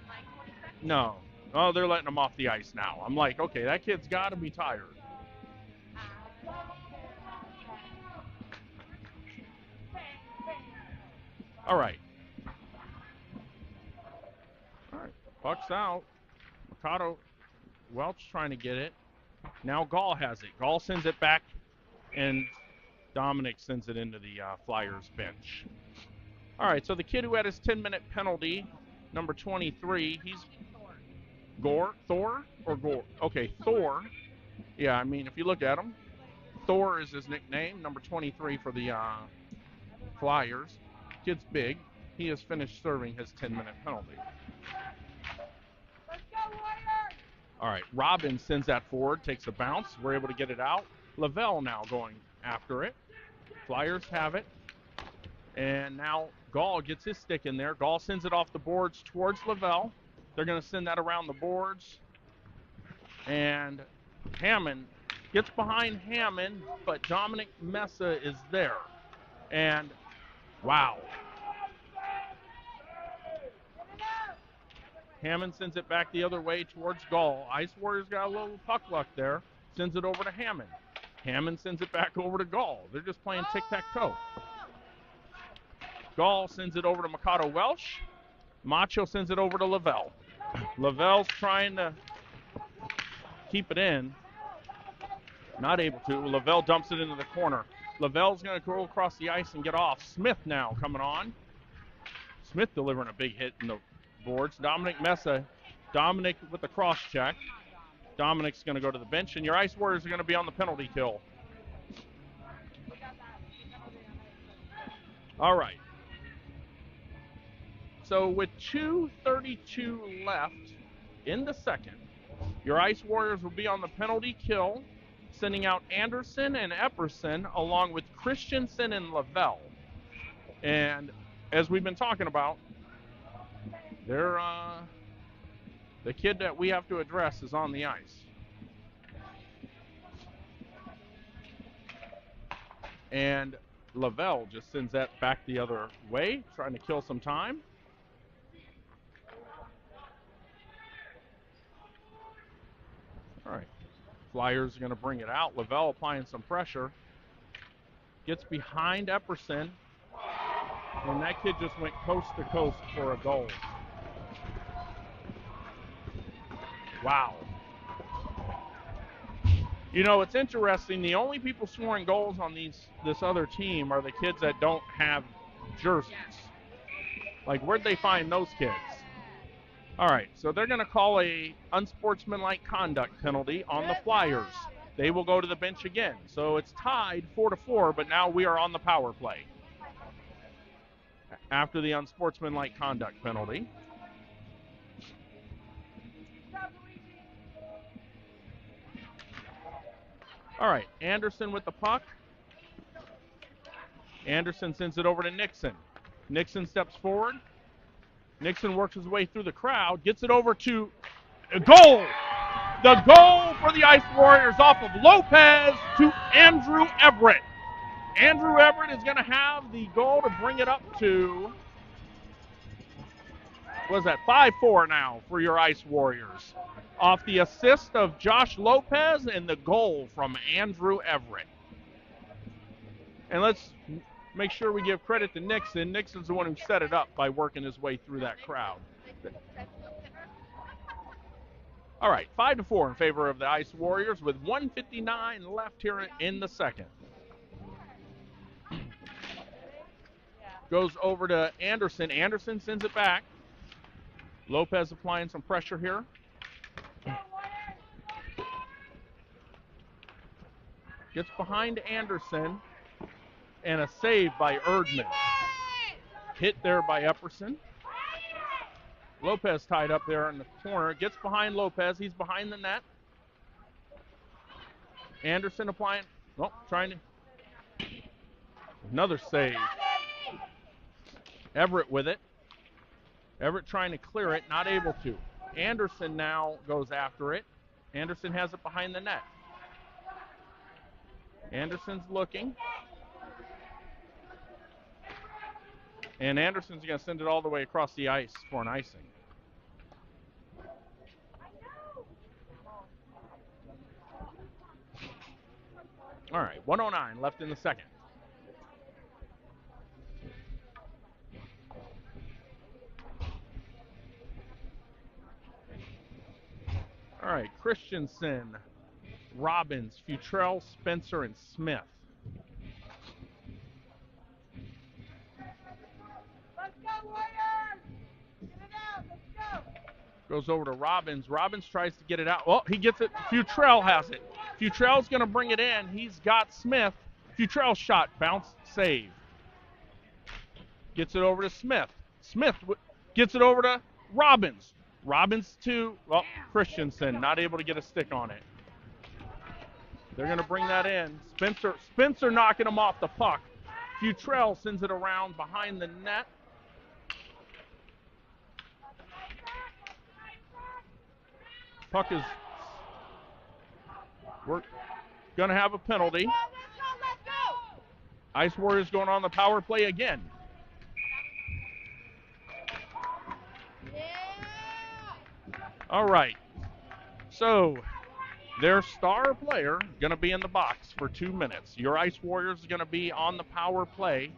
no. Oh, they're letting him off the ice now. I'm like, okay, that kid's got to be tired. All right. All right, puck's out. Mikado Welch trying to get it. Now Gall has it. Gall sends it back, and Dominic sends it into the Flyers bench. All right, so the kid who had his 10-minute penalty, number 23, he's Thor? Okay, Thor. Yeah, I mean, if you look at him, Thor is his nickname, number 23 for the Flyers. Kid's big. He has finished serving his 10-minute penalty. Let's go, Warriors! All right, Robbins sends that forward, takes a bounce. We're able to get it out. Lavelle now going after it. Flyers have it. And now Gall gets his stick in there. Gall sends it off the boards towards Lavelle. They're going to send that around the boards. And Hammond gets behind Hammond, but Dominic Mesa is there. And, wow. Hammond sends it back the other way towards Gall. Ice Warriors got a little puck luck there. Sends it over to Hammond. Hammond sends it back over to Gall. They're just playing tic-tac-toe. Gall sends it over to Mikado Welsh. Macho sends it over to Lavelle. Lavelle's trying to keep it in. Not able to. Lavelle dumps it into the corner. Lavelle's going to go across the ice and get off. Smith now coming on. Smith delivering a big hit in the boards. Dominic Mesa. Dominic with the cross check. Dominic's going to go to the bench, and your Ice Warriors are going to be on the penalty kill. All right. So with 2:32 left in the second, your Ice Warriors will be on the penalty kill, sending out Anderson and Epperson along with Christensen and Lavelle. And as we've been talking about, they're the kid that we have to address is on the ice. And Lavelle just sends that back the other way, trying to kill some time. All right. Flyers are going to bring it out. Lavelle applying some pressure. Gets behind Epperson. And that kid just went coast to coast for a goal. Wow. You know, it's interesting. The only people scoring goals on this other team are the kids that don't have jerseys. Like, where'd they find those kids? All right, so they're going to call a unsportsmanlike conduct penalty on the Flyers. They will go to the bench again. So it's tied 4-4, but now we are on the power play after the unsportsmanlike conduct penalty. All right, Anderson with the puck. Anderson sends it over to Nixon. Nixon steps forward. Nixon works his way through the crowd, gets it over to a goal. The goal for the Ice Warriors off of Lopez to Andrew Everett. Andrew Everett is going to have the goal to bring it up to, what is that, 5-4 now for your Ice Warriors. Off the assist of Josh Lopez and the goal from Andrew Everett. And let's make sure we give credit to Nixon. Nixon's the one who set it up by working his way through that crowd. All right, 5-4 in favor of the Ice Warriors with 1:59 left here in the second. Goes over to Anderson. Anderson sends it back. Lopez applying some pressure here. Gets behind Anderson. And a save by Erdman. Hit there by Epperson. Lopez tied up there in the corner. Gets behind Lopez. He's behind the net. Anderson applying. Oh, trying to. Another save. Everett with it. Everett trying to clear it. Not able to. Anderson now goes after it. Anderson has it behind the net. Anderson's looking. And Anderson's going to send it all the way across the ice for an icing. All right, 1:09 left in the second. All right, Christensen, Robbins, Futrell, Spencer, and Smith. Let's go, Warriors! Get it out, let's go! Goes over to Robbins. Robbins tries to get it out. Oh, he gets it. Futrell has it. Futrell's going to bring it in. He's got Smith. Futrell's shot, bounce, save. Gets it over to Smith. Smith gets it over to Robbins. Robbins to, well, Christensen, not able to get a stick on it. They're going to bring that in. Spencer knocking him off the puck. Futrell sends it around behind the net. Puck is, we're going to have a penalty. Let's go! Ice Warriors going on the power play again. All right. So their star player going to be in the box for 2 minutes. Your Ice Warriors are going to be on the power play.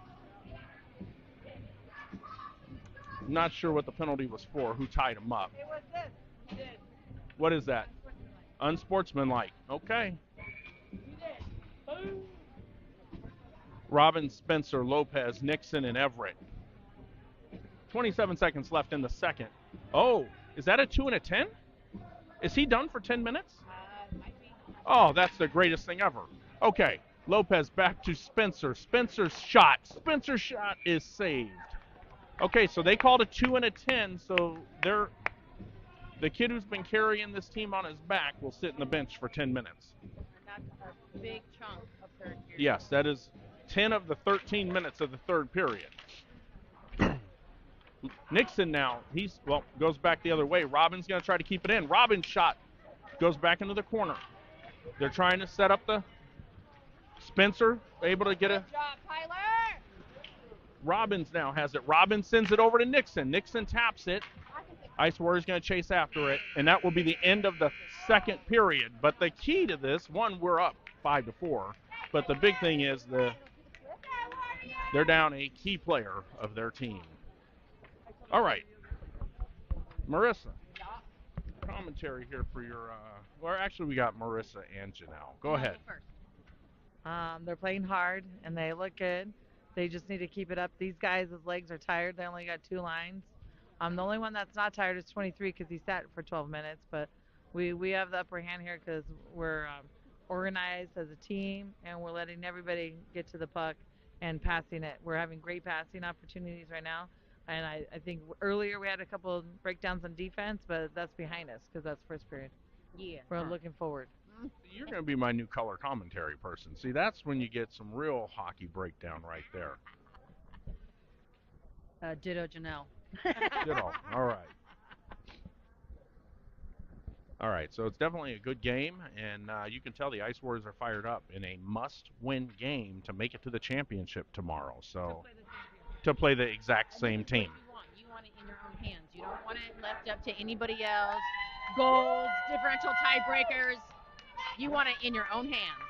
Not sure what the penalty was for, who tied him up. It was this. You did. What is that? Unsportsmanlike. Okay. You did. Boom. Robbins, Spencer, Lopez, Nixon, and Everett. 27 seconds left in the second. Oh, is that a 2 and a 10? Is he done for 10 minutes? Might be. Oh, that's the greatest thing ever. Okay, Lopez back to Spencer. Spencer's shot. Spencer's shot is saved. Okay, so they called a 2 and a 10, so the kid who's been carrying this team on his back will sit in the bench for 10 minutes. And that's a big chunk of third period. Yes, that is 10 of the 13 minutes of the third period. Nixon now, goes back the other way. Robbins going to try to keep it in. Robbins' shot goes back into the corner. They're trying to set up the Spencer, able to get a. Good job, Tyler! Robbins now has it. Robbins sends it over to Nixon. Nixon taps it. Ice Warriors going to chase after it, and that will be the end of the second period. But the key to this, we're up 5-4. But the big thing is they're down a key player of their team. All right, Marissa, commentary here for your, well, actually we got Marissa and Janelle. Go ahead. They're playing hard, and they look good. They just need to keep it up. These guys' legs are tired. They only got 2 lines. The only one that's not tired is 23 because he sat for 12 minutes. But we have the upper hand here because we're organized as a team, and we're letting everybody get to the puck and passing it. We're having great passing opportunities right now. And I think earlier we had a couple of breakdowns on defense, but that's behind us because that's first period. Yeah. We're looking forward. You're going to be my new color commentary person. See, that's when you get some real hockey breakdown right there. Ditto Janelle. Ditto. All right. All right, so it's definitely a good game, and you can tell the Ice Warriors are fired up in a must-win game to make it to the championship tomorrow. So to play the exact same team. You want it in your own hands. You don't want it left up to anybody else. Goals, differential tiebreakers. You want it in your own hands.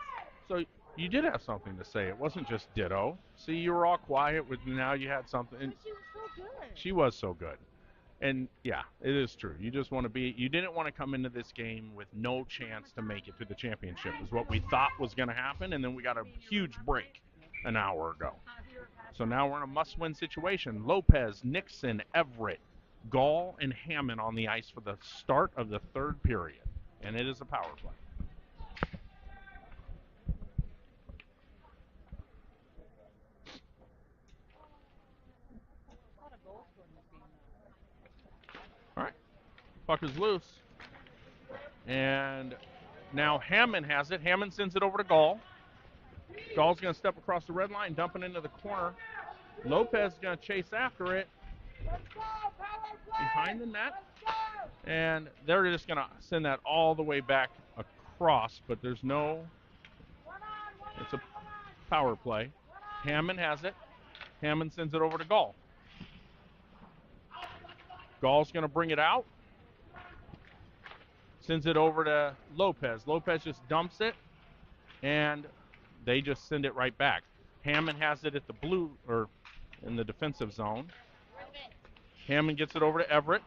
So you did have something to say. It wasn't just ditto. See, you were all quiet. Now you had something. But she was so good. She was so good. And, yeah, it is true. You just want to you didn't want to come into this game with no chance to make it to the championship is what we thought was going to happen, and then we got a huge break an hour ago. So now we're in a must-win situation. Lopez, Nixon, Everett, Gall, and Hammond on the ice for the start of the third period, and it is a power play. Puck is loose. And now Hammond has it. Hammond sends it over to Gall. Gall's going to step across the red line, dump it into the corner. Lopez is going to chase after it behind the net. And they're just going to send that all the way back across, but there's no, it's a power play. Hammond has it. Hammond sends it over to Gall. Gall's going to bring it out. Sends it over to Lopez. Lopez just dumps it, and they just send it right back. Hammond has it at the blue, or in the defensive zone. Hammond gets it over to Everett.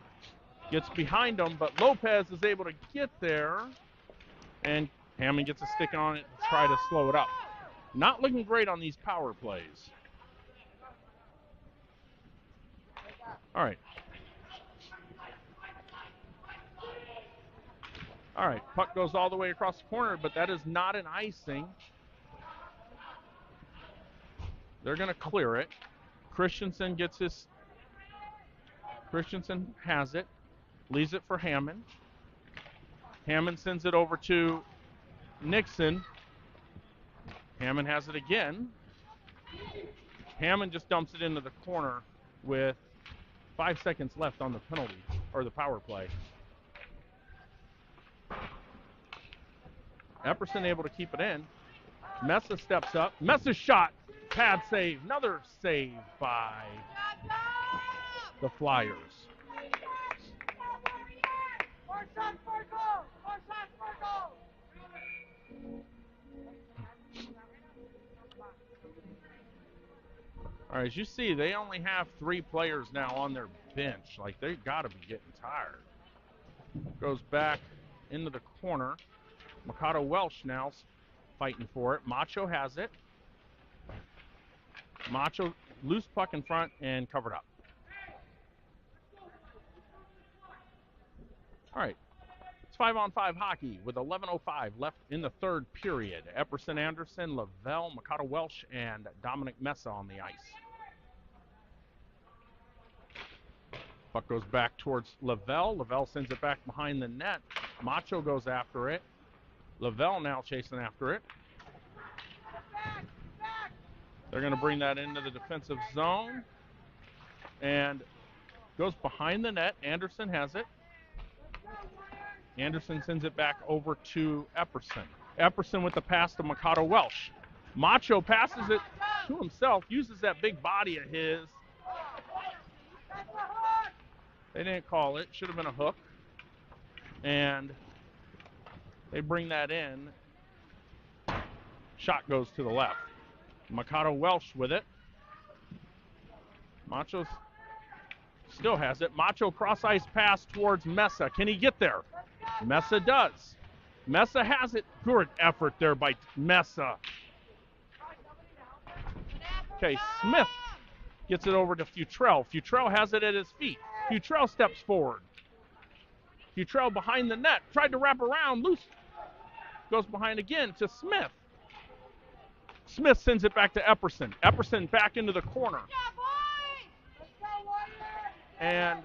Gets behind him, but Lopez is able to get there, and Hammond gets a stick on it to try to slow it up. Not looking great on these power plays. All right. All right, puck goes all the way across the corner, but that is not an icing. They're going to clear it. Christensen has it, leaves it for Hammond. Hammond sends it over to Nixon. Hammond has it again. Hammond just dumps it into the corner with 5 seconds left on the penalty, or the power play. Epperson able to keep it in. Mesa steps up. Mesa's shot. Pad save. Another save by the Flyers. More shots for goal! More shots for goal! All right, as you see, they only have 3 players now on their bench. Like, they've got to be getting tired. Goes back into the corner. Mikado Welsh now fighting for it. Macho has it. Macho, loose puck in front and covered up. All right, it's 5-on-5 hockey with 11:05 left in the third period. Epperson, Anderson, Lavelle, Mikado Welsh, and Dominic Mesa on the ice. Puck goes back towards Lavelle. Lavelle sends it back behind the net. Macho goes after it. Lavelle now chasing after it. They're going to bring that into the defensive zone. And goes behind the net. Anderson has it. Anderson sends it back over to Epperson. Epperson with the pass to Mikado Welsh. Macho passes it to himself, uses that big body of his. They didn't call it. Should have been a hook. And they bring that in. Shot goes to the left. Mikado Welsh with it. Macho still has it. Macho cross-ice pass towards Mesa. Can he get there? Mesa does. Mesa has it. Good effort there by Mesa. Okay, Smith gets it over to Futrell. Futrell has it at his feet. Futrell steps forward. Futrell behind the net. Tried to wrap around. Loose. Goes behind again to Smith. Smith sends it back to Epperson. Epperson back into the corner. And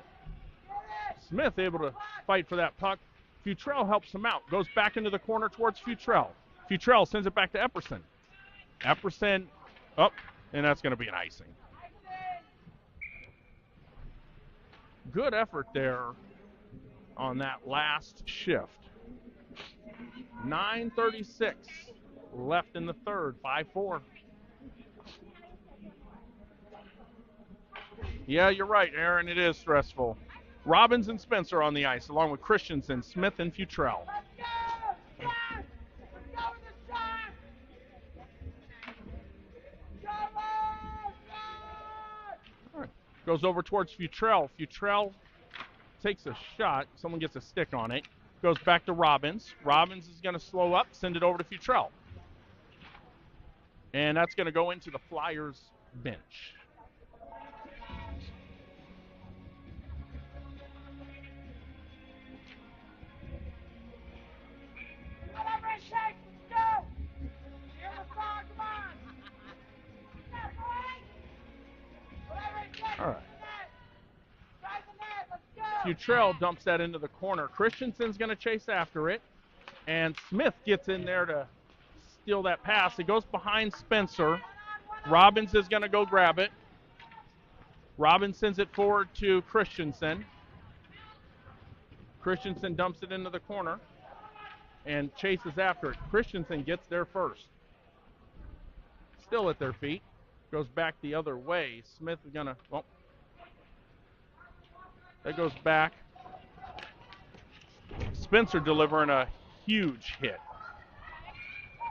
Smith able to fight for that puck. Futrell helps him out. Goes back into the corner towards Futrell. Futrell sends it back to Epperson. Epperson up, and that's going to be an icing. Good effort there on that last shift. 9:36 left in the third, 5-4. Yeah, you're right, Aaron. It is stressful. Robbins and Spencer on the ice, along with Christensen, Smith, and Futrell. All right. Goes over towards Futrell. Futrell takes a shot. Someone gets a stick on it. Goes back to Robbins. Robbins is going to slow up, send it over to Futrell. And that's going to go into the Flyers bench. All right. Futrell dumps that into the corner. Christensen's going to chase after it, and Smith gets in there to steal that pass. It goes behind Spencer. Robbins is going to go grab it. Robbins sends it forward to Christensen. Christensen dumps it into the corner and chases after it. Christensen gets there first. Still at their feet. Goes back the other way. Smith is going to, well, that goes back. Spencer delivering a huge hit.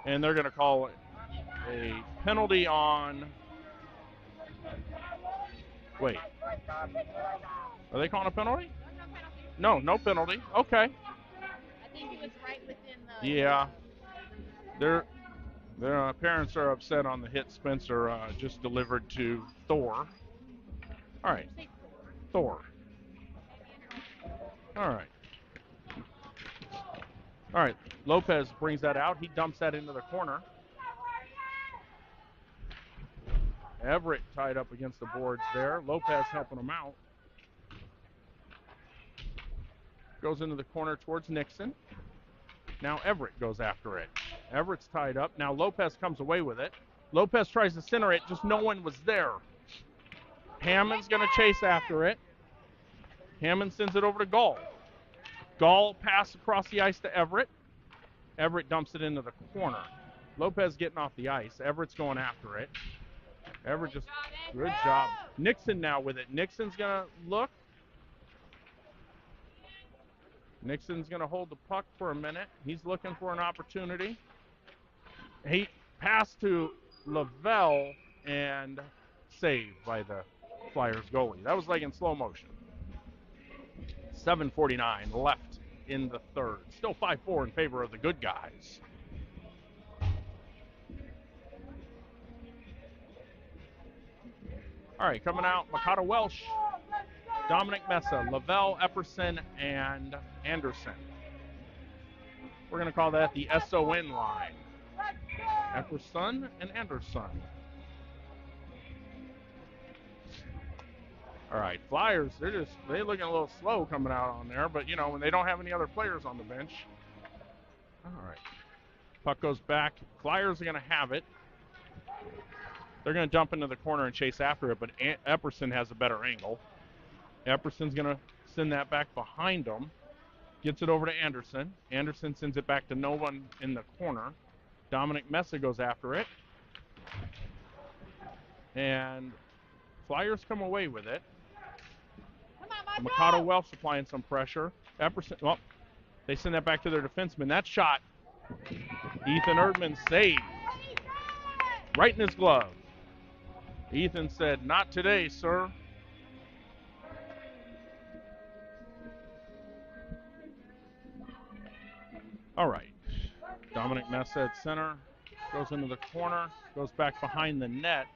And they're going to call it a penalty on, wait. Are they calling a penalty? No, no penalty. Okay. I think he was right within the. Yeah. Their parents are upset on the hit Spencer just delivered to Thor. All right. Thor. All right. All right. Lopez brings that out. He dumps that into the corner. Everett tied up against the boards there. Lopez helping him out. Goes into the corner towards Nixon. Now Everett goes after it. Everett's tied up. Now Lopez comes away with it. Lopez tries to center it, just no one was there. Hammond's going to chase after it. Hammond sends it over to Gall. Gall pass across the ice to Everett. Everett dumps it into the corner. Lopez getting off the ice. Everett's going after it. Everett just, good job. Nixon now with it. Nixon's going to look. Nixon's going to hold the puck for a minute. He's looking for an opportunity. He passed to Lavelle and saved by the Flyers goalie. That was like in slow motion. 7:49 left in the third. Still 5-4 in favor of the good guys. All right, coming out, Makata Welsh, Dominic Messa, Lavelle, Epperson, and Anderson. We're going to call that the SON line. Epperson and Anderson. All right, Flyers, they're looking a little slow coming out on there, but, you know, when they don't have any other players on the bench. All right. Puck goes back. Flyers are going to have it. They're going to jump into the corner and chase after it, but Epperson has a better angle. Epperson's going to send that back behind him. Gets it over to Anderson. Anderson sends it back to no one in the corner. Dominic Messa goes after it. And Flyers come away with it. Mikado Welsh applying some pressure. Epperson, well, they send that back to their defenseman. That shot, Ethan Erdman saved. Right in his glove. Ethan said, "Not today, sir." All right. Dominic Messa at center. Goes into the corner. Goes back behind the net.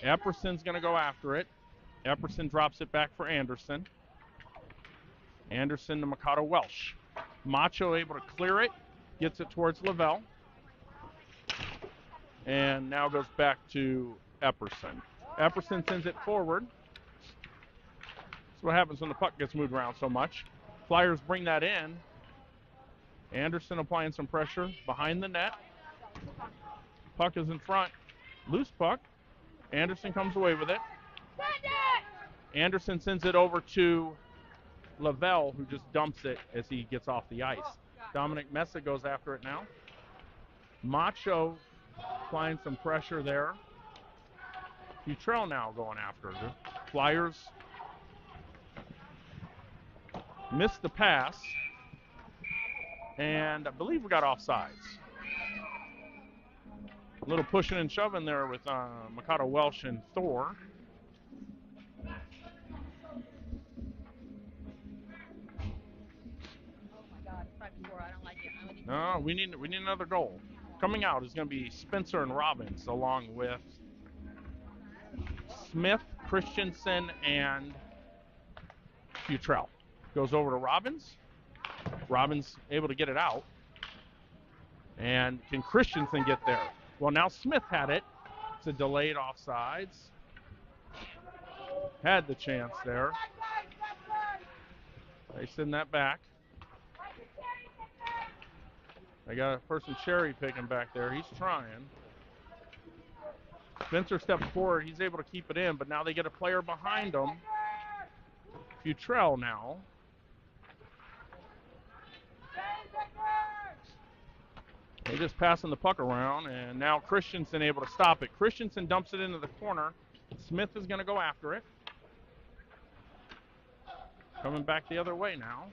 Epperson's going to go after it. Epperson drops it back for Anderson. Anderson to Mikado Welsh. Macho able to clear it. Gets it towards Lavelle. And now goes back to Epperson. Epperson sends it forward. That's what happens when the puck gets moved around so much. Flyers bring that in. Anderson applying some pressure behind the net. Puck is in front. Loose puck. Anderson comes away with it. Anderson sends it over to Lavelle, who just dumps it as he gets off the ice. Dominic Messa goes after it now. Macho applying some pressure there. Futrell now going after it. The Flyers missed the pass. And I believe we got offsides. A little pushing and shoving there with Mikado Welsh and Thor. No, we need another goal. Coming out is going to be Spencer and Robbins, along with Smith, Christensen, and Futrell. Goes over to Robbins. Robbins able to get it out. And can Christensen get there? Well, now Smith had it. It's a delayed offsides. Had the chance there. They send that back. They got a person cherry picking back there. He's trying. Spencer steps forward. He's able to keep it in, but now they get a player behind him. Futrell now. They're just passing the puck around, and now Christensen able to stop it. Christensen dumps it into the corner. Smith is going to go after it. Coming back the other way now.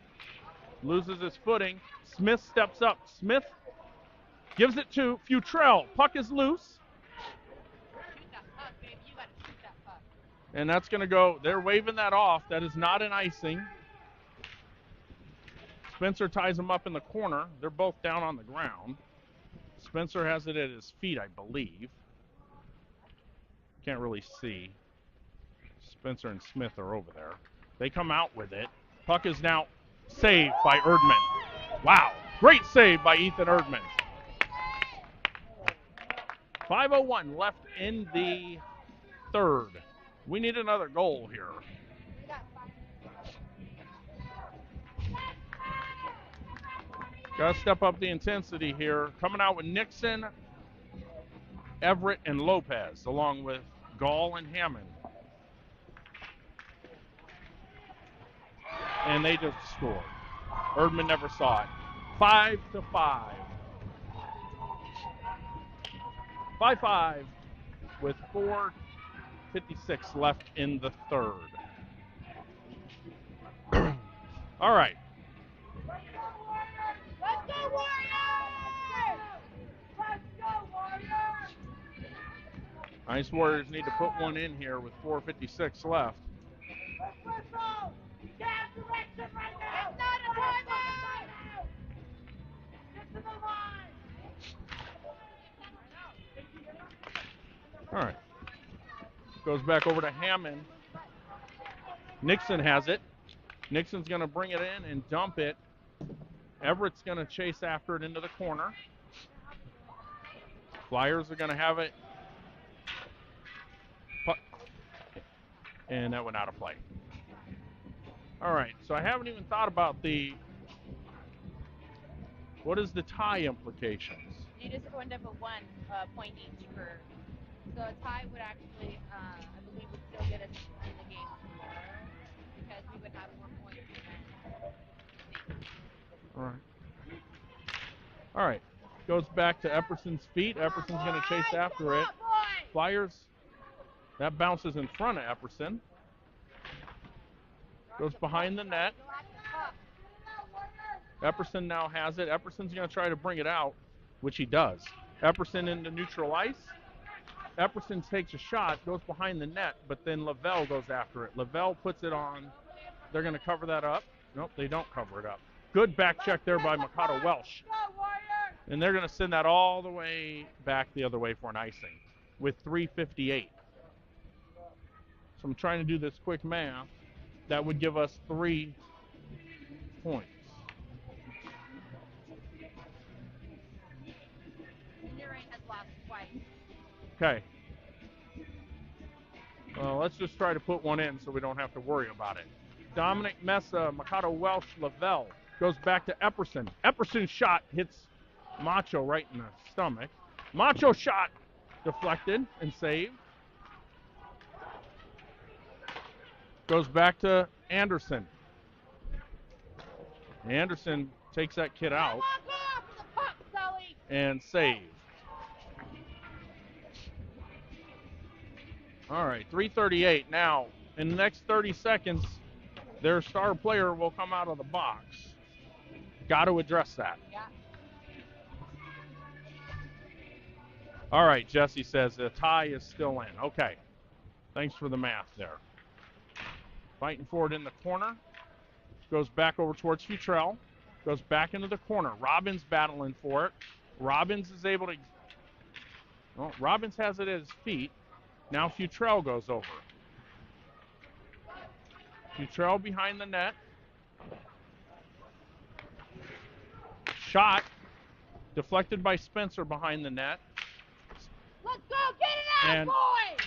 Loses his footing. Smith steps up. Smith gives it to Futrell. Puck is loose. Shoot that puck, baby. You got to shoot that puck. And that's going to go. They're waving that off. That is not an icing. Spencer ties him up in the corner. They're both down on the ground. Spencer has it at his feet, I believe. Can't really see. Spencer and Smith are over there. They come out with it. Puck is now saved by Erdman. Wow, great save by Ethan Erdman. 5:01 left in the third. We need another goal here. Got to step up the intensity here. Coming out with Nixon, Everett, and Lopez, along with Gall and Hammond. And they just scored. Erdman never saw it. 5-5. 5-5 with 4:56 left in the third. All right. Let's go, Warriors! Let's go, Warriors! Ice Warriors need to put one in here with 4:56 left. Let's whistle! Get direction right now! It's not a timeout! Get to the line! All right. Goes back over to Hammond. Nixon has it. Nixon's going to bring it in and dump it. Everett's going to chase after it into the corner. Flyers are going to have it. And that went out of play. All right, so I haven't even thought about what is the tie implications? You just end up with 1 point each for. So a tie would actually, I believe, would still get us in the game tomorrow because we would have more points. All right. All right. Goes back to Epperson's feet. Epperson's going to chase after it. Flyers. That bounces in front of Epperson. Goes behind the net. Epperson now has it. Epperson's going to try to bring it out, which he does. Epperson into neutral ice. Epperson takes a shot, goes behind the net, but then Lavelle goes after it. Lavelle puts it on. They're going to cover that up. Nope, they don't cover it up. Good back check there by Mikado Welsh. And they're going to send that all the way back the other way for an icing with 3:58. So I'm trying to do this quick math. That would give us 3 points. Nurain has lost twice. Okay. Well, let's just try to put one in so we don't have to worry about it. Dominic Mesa, Mikado Welsh, Lavelle. Goes back to Epperson. Epperson's shot hits Macho right in the stomach. Macho shot deflected and saved. Goes back to Anderson. Anderson takes that kid out and saves. All right, 3:38 now. In the next 30 seconds, their star player will come out of the box. Got to address that. Yeah. All right, Jesse says the tie is still in. Okay. Thanks for the math there. Fighting forward in the corner. Goes back over towards Futrell. Goes back into the corner. Robbins battling for it. Robbins is able to... Well, Robbins has it at his feet. Now Futrell goes over. Futrell behind the net. Shot. Deflected by Spencer behind the net. Let's go, get it out, And boys!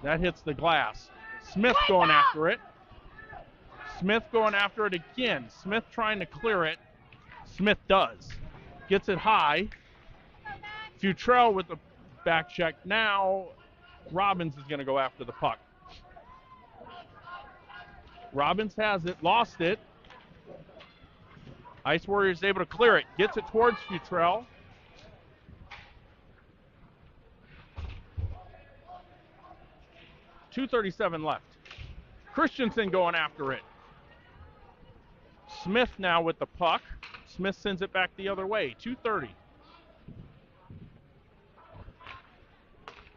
that hits the glass. Smith going after it. Smith going after it again. Smith trying to clear it. Smith does. Gets it high. Futrell with the back check. Now Robbins is going to go after the puck. Robbins has it, lost it. Ice Warriors able to clear it. Gets it towards Futrell. .237 left. Christensen going after it. Smith now with the puck. Smith sends it back the other way. 2:30.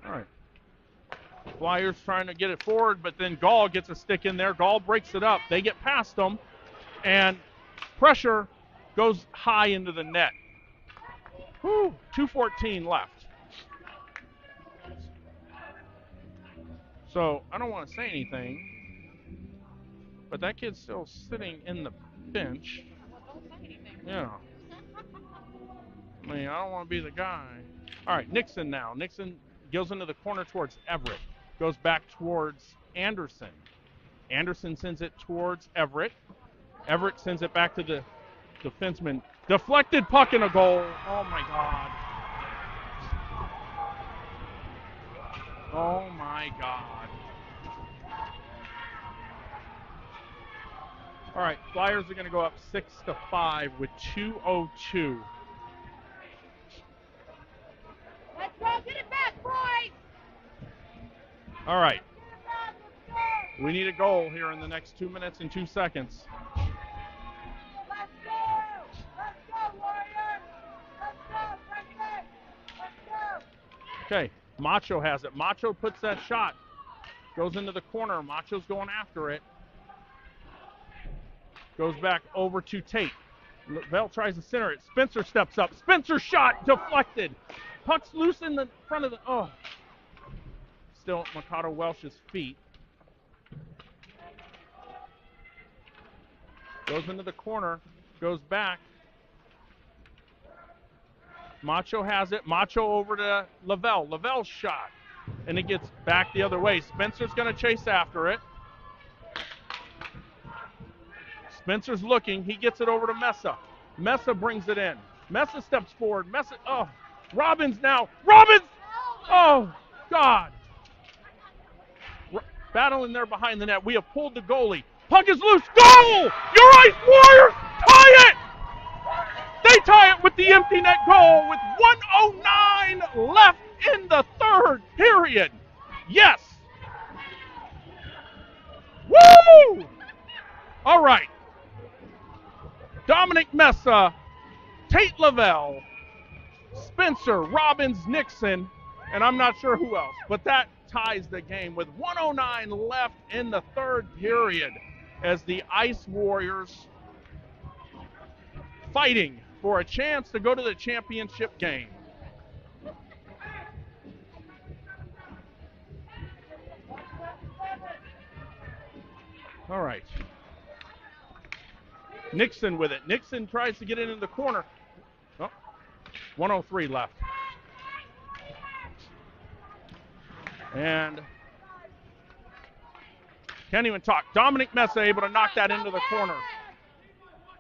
All right. Flyers trying to get it forward, but then Gall gets a stick in there. Gall breaks it up. They get past them, and pressure goes high into the net. Whew, 2:14 left. So I don't want to say anything, but that kid's still sitting in the bench. Yeah. I mean, I don't want to be the guy. All right, Nixon now. Nixon goes into the corner towards Everett. Goes back towards Anderson. Anderson sends it towards Everett. Everett sends it back to the defenseman. Deflected puck in a goal. Oh, my God. Oh, my God. All right, Flyers are going to go up 6-5 with 2:02. Let's go, get it back, boys! All right. We need a goal here in the next 2 minutes and 2 seconds. Let's go! Let's go, Warriors! Let's go, Franklin! Let's go! Okay, Macho has it. Macho puts that shot. Goes into the corner. Macho's going after it. Goes back over to Tate. Bell tries to center it. Spencer steps up. Spencer shot deflected. Puck's loose in the front of the... Oh. Still at Mikado Welsh's feet. Goes into the corner. Goes back. Macho has it. Macho over to Lavelle. Lavelle's shot. And it gets back the other way. Spencer's going to chase after it. Spencer's looking. He gets it over to Mesa. Mesa brings it in. Mesa steps forward. Mesa, oh. Robbins now. Robbins! Oh, God. Battling there behind the net. We have pulled the goalie. Puck is loose. Goal! Your Ice Warriors tie it! They tie it with the empty net goal with 1:09 left in the third period. Yes! Woo! All right. Dominic Mesa, Tate Lavelle, Spencer, Robbins, Nixon, and I'm not sure who else, but that ties the game with 1:09 left in the third period as the Ice Warriors fighting for a chance to go to the championship game. All right. Nixon with it. Nixon tries to get it in the corner. Oh, 1:03 left. And can't even talk. Dominic Mesa able to knock that into the corner.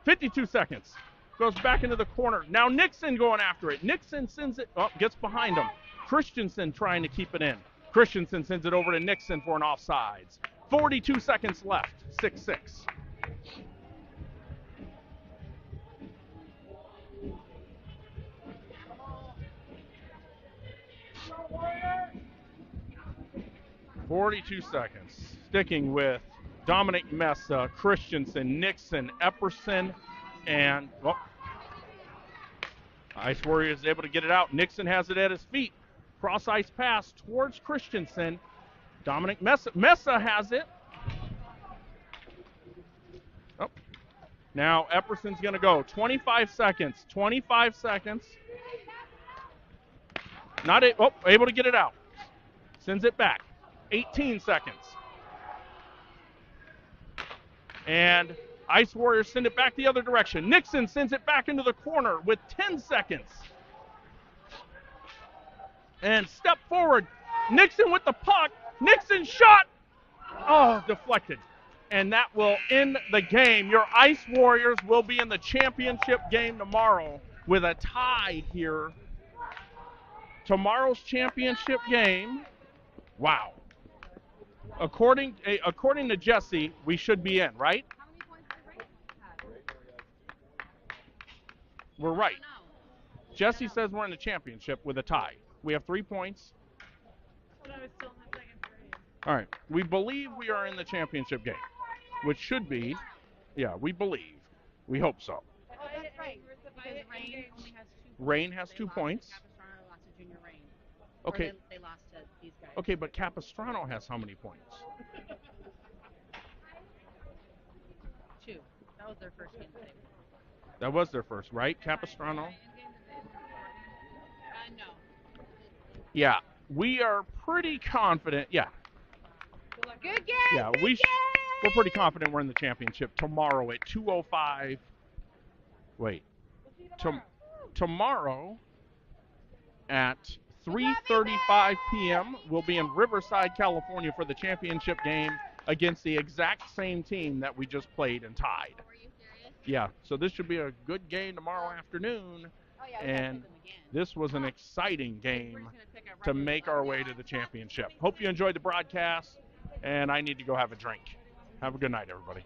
52 seconds. Goes back into the corner. Now Nixon going after it. Nixon sends it, gets behind him. Christensen trying to keep it in. Christensen sends it over to Nixon for an offsides. 42 seconds left. 6-6. Warriors! 42 seconds. Sticking with Dominic Mesa, Christensen, Nixon, Epperson, and Ice Warriors is able to get it out. Nixon has it at his feet. Cross ice pass towards Christensen. Dominic Mesa has it. Oh. Now Epperson's going to go. 25 seconds. 25 seconds. Not able to get it out. Sends it back. 18 seconds. And Ice Warriors send it back the other direction. Nixon sends it back into the corner with 10 seconds. And step forward. Nixon with the puck. Nixon shot. Oh, deflected. and that will end the game. Your Ice Warriors will be in the championship game tomorrow with a tie here. Tomorrow's championship game, wow. According to Jesse, we should be in, right? How many points did Ray have? We're right. No. Jesse says we're in the championship with a tie. We have 3 points. But I was still in the second period. All right. We believe we are in the championship game, which should be, yeah, we believe. We hope so. Oh, that's right. Because Rain only has 2 points. Rain has They 2 lost points. to Capistrano, lost to Junior Rain. Okay. Or they lost to these guys. Okay, but Capistrano has how many points? 2. That was their first game that they won. That was their first, right? Capistrano? No. Yeah. We are pretty confident. Yeah. Good game. Yeah, good we're game! pretty confident we're in the championship tomorrow at 2:05. Wait. Tomorrow at 3:35 p.m. we'll be in Riverside, California for the championship game against the exact same team that we just played and tied. Were you serious? Yeah, so this should be a good game tomorrow afternoon, Oh, yeah, we gotta and play them again. this was an exciting We're game just gonna pick our to brothers make up. our way to the championship. Hope you enjoyed the broadcast, and I need to go have a drink. Have a good night, everybody.